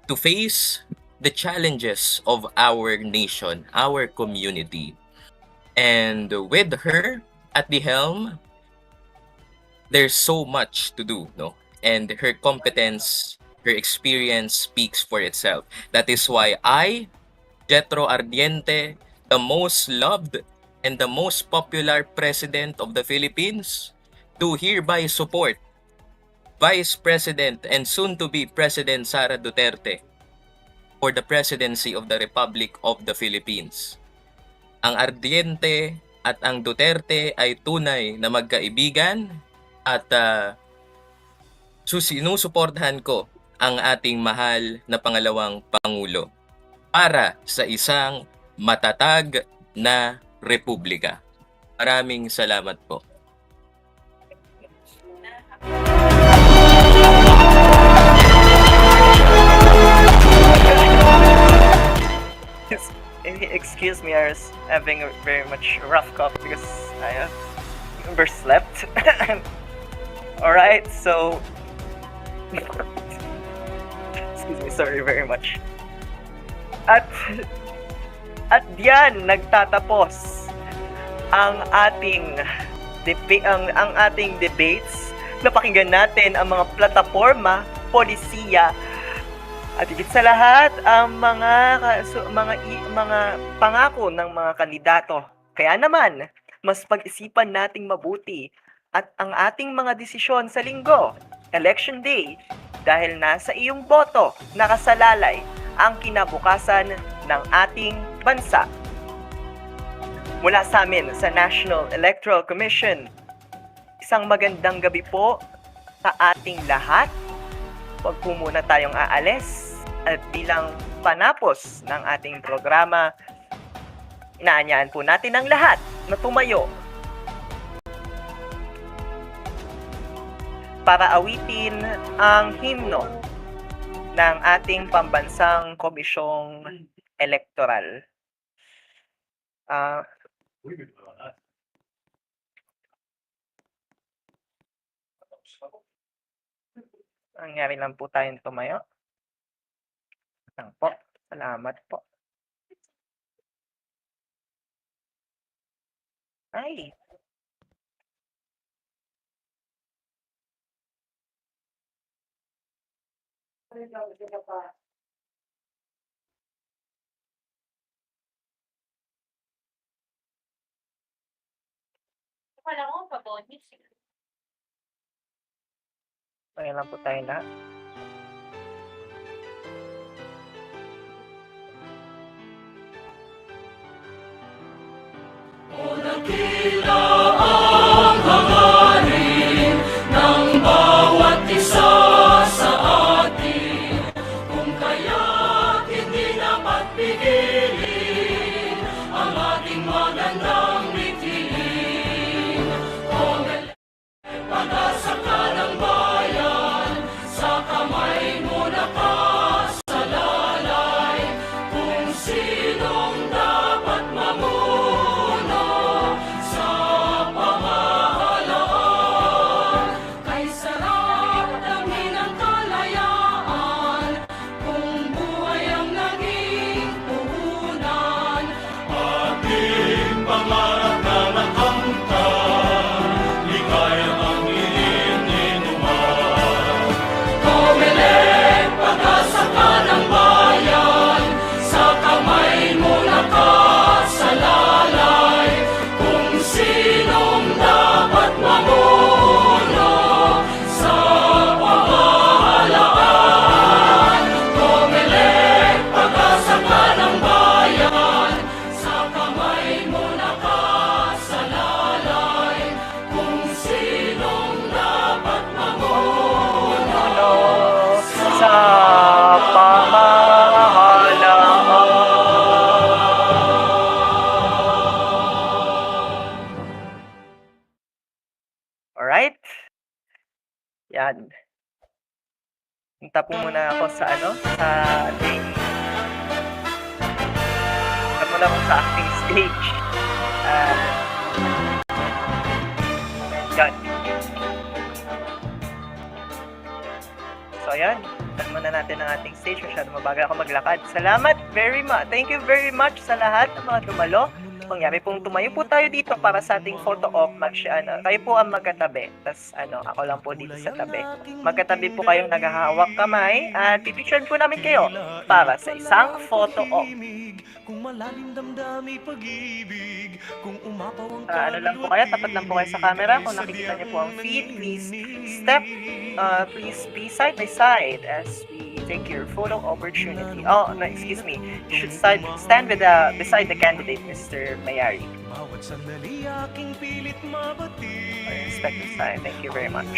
to face the challenges of our nation, our community. And with her at the helm, there's so much to do, no? And her competence, her experience speaks for itself. That is why I, Jetro Ardiente, the most loved and the most popular president of the Philippines, do hereby support Vice President and soon-to-be President Sara Duterte for the presidency of the Republic of the Philippines. Ang Ardiente at ang Duterte ay tunay na magkaibigan at sinusuportahan ko ang ating mahal na pangalawang Pangulo para sa isang matatag na republika. Maraming salamat po. Excuse me, I was having a very much rough cough because I overslept. Alright, so excuse me, sorry very much. At diyan nagtatapos ang ating debates. Napakinggan natin ang mga plataporma, polisiya, at higit sa lahat ang mga pangako ng mga kandidato. Kaya naman, mas pag-isipan nating mabuti at ang ating mga desisyon sa linggo, Election Day, dahil nasa iyong boto nakasalalay ang kinabukasan ng ating bansa. Mula sa amin sa National Electoral Commission, isang magandang gabi po sa ating lahat. Huwag po muna tayong aalis at bilang panapos ng ating programa, inaanyaan po natin ang lahat na tumayo para awitin ang himno ng ating pambansang komisyong elektoral. Nangyari lang po tayong tumayo. Lang po. Salamat po. Ay. Wala ko pabonis. Ayan lang po tayo na. O dakila ang hangarin ng bawat isa sa atin, kung kaya't hindi dapat pigilin ang ating magandang mithiin. O pag-asa ka ng bayan, Yan. Punta po muna ako sa sa ating punta muna ako sa acting stage. Ah, yan. So, ayan. Punta muna natin ang ating stage. Masyado mabagal ako maglakad. Salamat very much. Thank you very much sa lahat ng mga dumalo. Mangyari pong tumayo po tayo dito para sa ating photo op. Kayo po ang magkatabi. Tapos ako lang po dito sa tabi. Magkatabi po kayong naghahawak kamay at pipicturean po namin kayo para sa isang photo op. Kung malalim damdami pag-ibig, kung umapaw ang Lang po kayo, tapat lang po kayo sa camera. Kung nakikita niyo po ang feed, please please be side by side as we take your photo opportunity. Oh, no, excuse me. You should stand beside the candidate, Mr. Mayari. bawat sandali aking pilit mabati. Respect the sign. Thank you very much.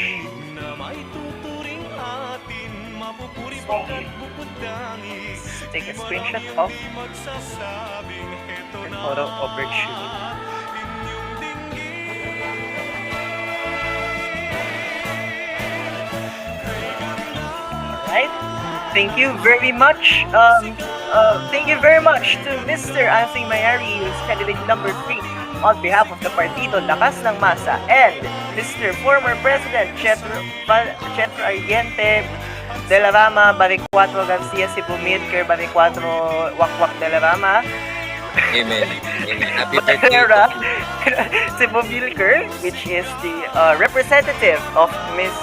Na may tuturing atin, mapupuri So, at bukod dangis. take a screenshot of Magsasabing heto your na photo opportunity. inyong dinggin. Alright. Thank you very much. Thank you very much to Mr. Anthony Mayari, who's candidate number 3 on behalf of the Partido Lakas ng Masa, and Mr. former President Chetro Ardiente de la Rama, Baricuatro Garcia Sibumid, Baricuatro Wakwak de la Rama, Amen. Amen. Happy birthday. Barrera Sibubilker, which is the representative of Miss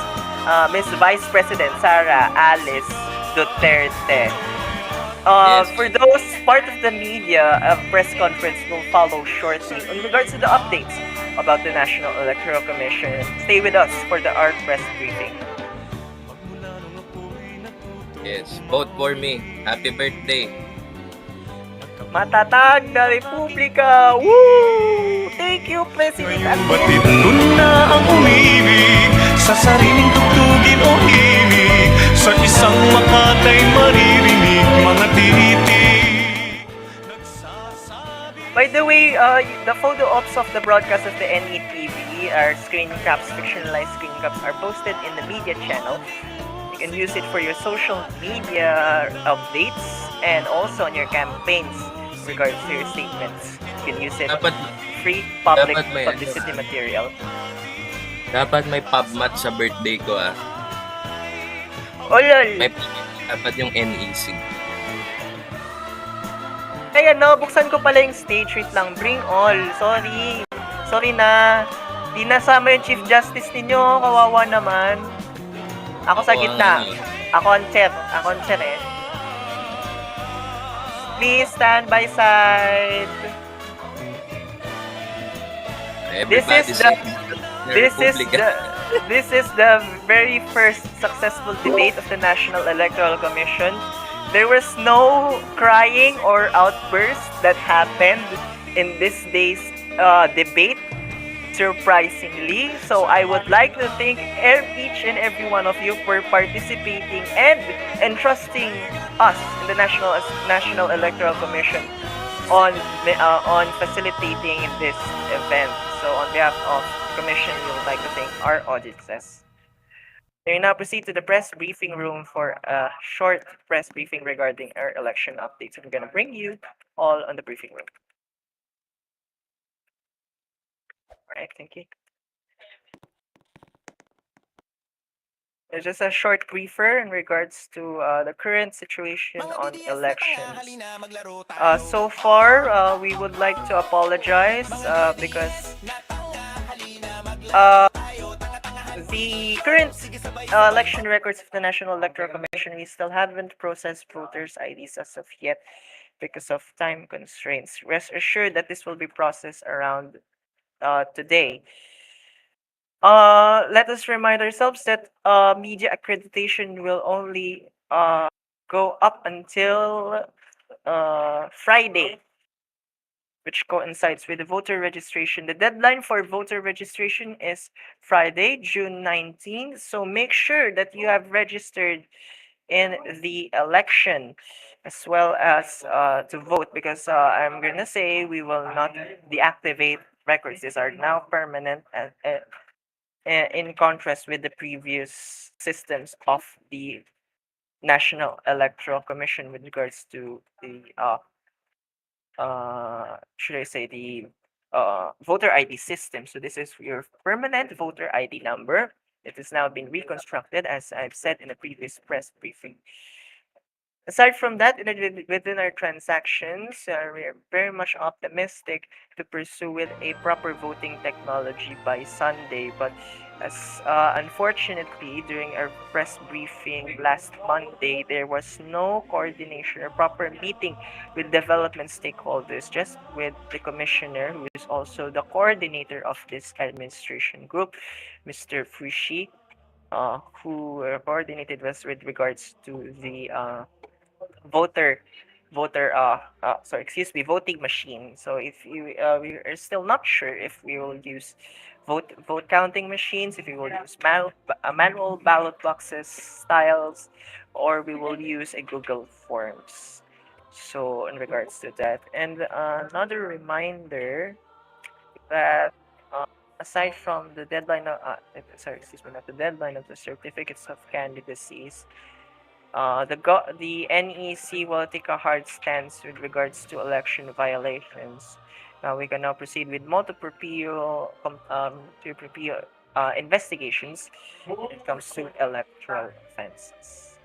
Vice President Sara Alice Duterte. Yes. For those part of the media, a press conference will follow shortly in regards to the updates about the National Electoral Commission. Stay with us for the art press briefing. Yes. Vote for me. Happy birthday. Matatag na Republika! Woo! Thank you, President. Batid dun na ang umibig sa sariling tugtugin o himig, sa isang makatay maririnig mga titig. By the way, the photo ops of the broadcast of the NETV, our screen caps, fictionalized screen caps, are posted in the media channel. You can use it for your social media updates and also on your campaigns in regards to your statements. You can use it Dapat free public dapat may publicity material. dapat may PubMat sa birthday ko ah. Oh, lol! May dapat yung NEC. Ayan, no, buksan ko pala yung stage. Wait lang, bring all. Sorry. Sorry na. Di nasama yung Chief Justice ninyo. Kawawa naman. Ako sa gitna. Ako ang chair. Ako ang chair eh. Please stand by side. This is the very first successful debate of the National Electoral Commission. There was no crying or outburst that happened in this day's debate, surprisingly. So I would like to thank each and every one of you for participating and entrusting us in the National Electoral Commission on facilitating this event. So on behalf of the Commission, we would like to thank our audiences. We now proceed to the press briefing room for a short press briefing regarding our election updates. I'm going to bring you all on the briefing room. All right, thank you. There's just a short briefer in regards to the current situation on elections. So far, we would like to apologize because the current election records of the National Electoral Commission, we still haven't processed voters' IDs as of yet because of time constraints. Rest assured that this will be processed around today. Let us remind ourselves that media accreditation will only go up until Friday, which coincides with the voter registration. The deadline for voter registration is Friday, June 19th. So make sure that you have registered in the election as well as to vote, because I'm going to say we will not deactivate records. These are now permanent in contrast with the previous systems of the National Electoral Commission with regards to the should I say the voter ID system. So this is your permanent voter ID number. It has now been reconstructed, as I've said in a previous press briefing. Aside from that, within our transactions, we're very much optimistic to pursue with a proper voting technology by Sunday. But as unfortunately, during our press briefing last Monday, there was no coordination or proper meeting with development stakeholders, just with the commissioner, who is also the coordinator of this administration group, Mr. Fushi, who coordinated us with regards to the voter voting machine. So if you we are still not sure if we will use vote counting machines, if we will use manual ballot boxes styles, or we will use a Google Forms. So in regards to that, and another reminder that aside from the deadline of not the deadline of the certificates of candidacies, the NEC will take a hard stance with regards to election violations. Now we can now proceed with investigations when it comes to electoral offenses.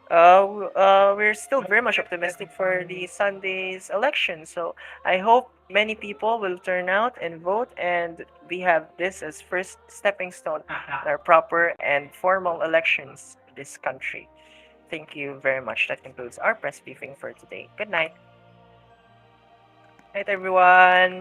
We're still very much optimistic for the Sunday's election, so I hope many people will turn out and vote, and we have this as first stepping stone in our proper and formal elections in this country. Thank you very much. That concludes our press briefing for today. Good night. Night, everyone.